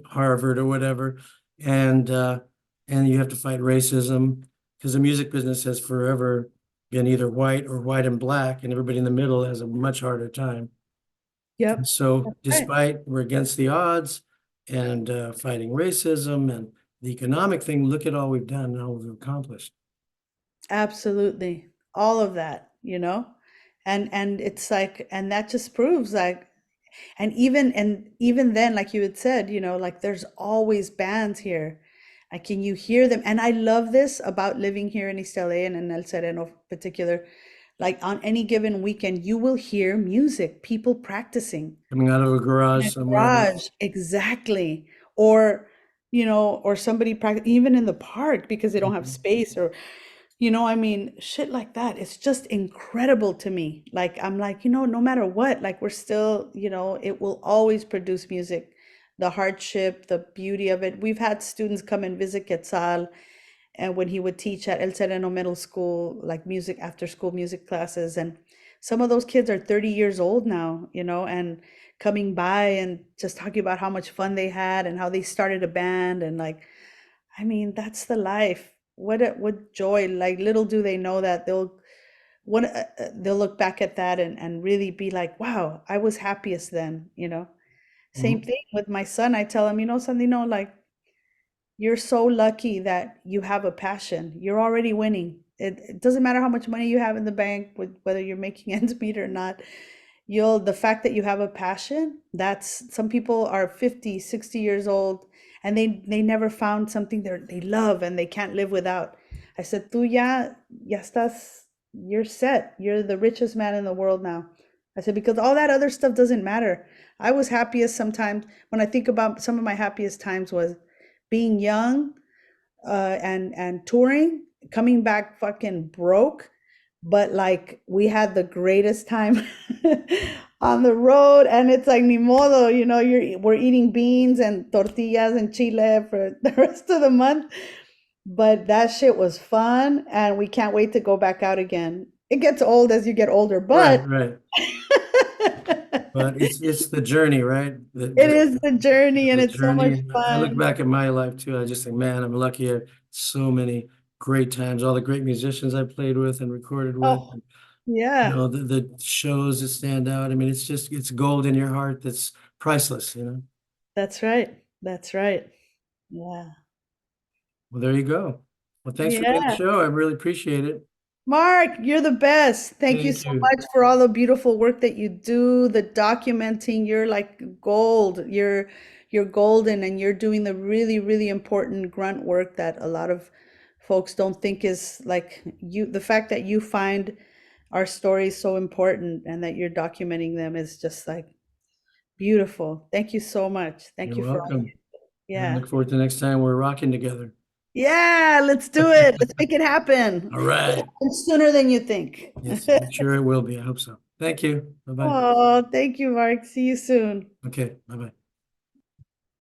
Harvard or whatever. And and you have to fight racism, because the music business has forever been either white or white and black, and everybody in the middle has a much harder time. And Yep. so That's right. despite we're against the odds and fighting racism and the economic thing, look at all we've done and all we've accomplished. Absolutely. All of that, and it's like, and that just proves like, and even then, like you had said, like there's always bands here. Like, can you hear them? And I love this about living here in East LA, and in El Sereno in particular. Like, on any given weekend, you will hear music, people practicing Coming out of a in garage a somewhere. garage, exactly. Or, or somebody practice even in the park because they don't have Mhm. space, or I mean, shit like that. It's just incredible to me. Like, I'm like, no matter what, like, we're still, it will always produce music. The hardship, the beauty of it. We've had students come and visit Quetzal, and when he would teach at El Sereno Middle School, like music, after school music classes. And some of those kids are 30 years old now, and coming by and just talking about how much fun they had and how they started a band. And like, I mean, that's the life. What joy. Like, little do they know that they'll look back at that, and really be like, wow, I was happiest then. Same Mhm. thing with my son. I tell him, something, like, you're so lucky that you have a passion. You're already winning. It doesn't matter how much money you have in the bank, with whether you're making ends meet or not. The fact that you have a passion, that's, some people are 50, 60 years old, and they never found something they love and they can't live without. I said, "Tú ya estás, you're set. You're the richest man in the world now." I said, because all that other stuff doesn't matter. I was happiest sometimes when I think about some of my happiest times was being young, and touring, coming back fucking broke, but like we had the greatest time on the road, and it's like ni modo, we're eating beans and tortillas and chile for the rest of the month, but that shit was fun, and we can't wait to go back out again. It gets old as you get older, Right, but right. But it's the journey, right? it is the journey, and The it's so much journey. I look fun. back at my life too. I just think, man, I'm lucky. I had so many great times. All the great musicians I played with and recorded with. Oh, yeah, The shows that stand out. I mean, it's gold in your heart that's priceless, you know. that's right. That's right. Yeah. Well, there you go. Well, thanks for doing the Yeah. show. I really appreciate it. Mark, you're the best. Thank you Thank so you. much for all the beautiful work that you do, the documenting. You're like gold. You're golden, and you're doing the really, really important grunt work that a lot of folks don't think is like you. The fact that you find our stories so important and that you're documenting them is just like beautiful. Thank you so much. Thank You're you for all you. welcome. And Yeah. look forward to the next time we're rocking together. Yeah, let's do it. Let's make it happen. All right. Sooner than you think. Yes, I'm sure it will be. I hope so. Thank you. Bye-bye. Oh, thank you, Mark. See you soon. Okay, bye-bye.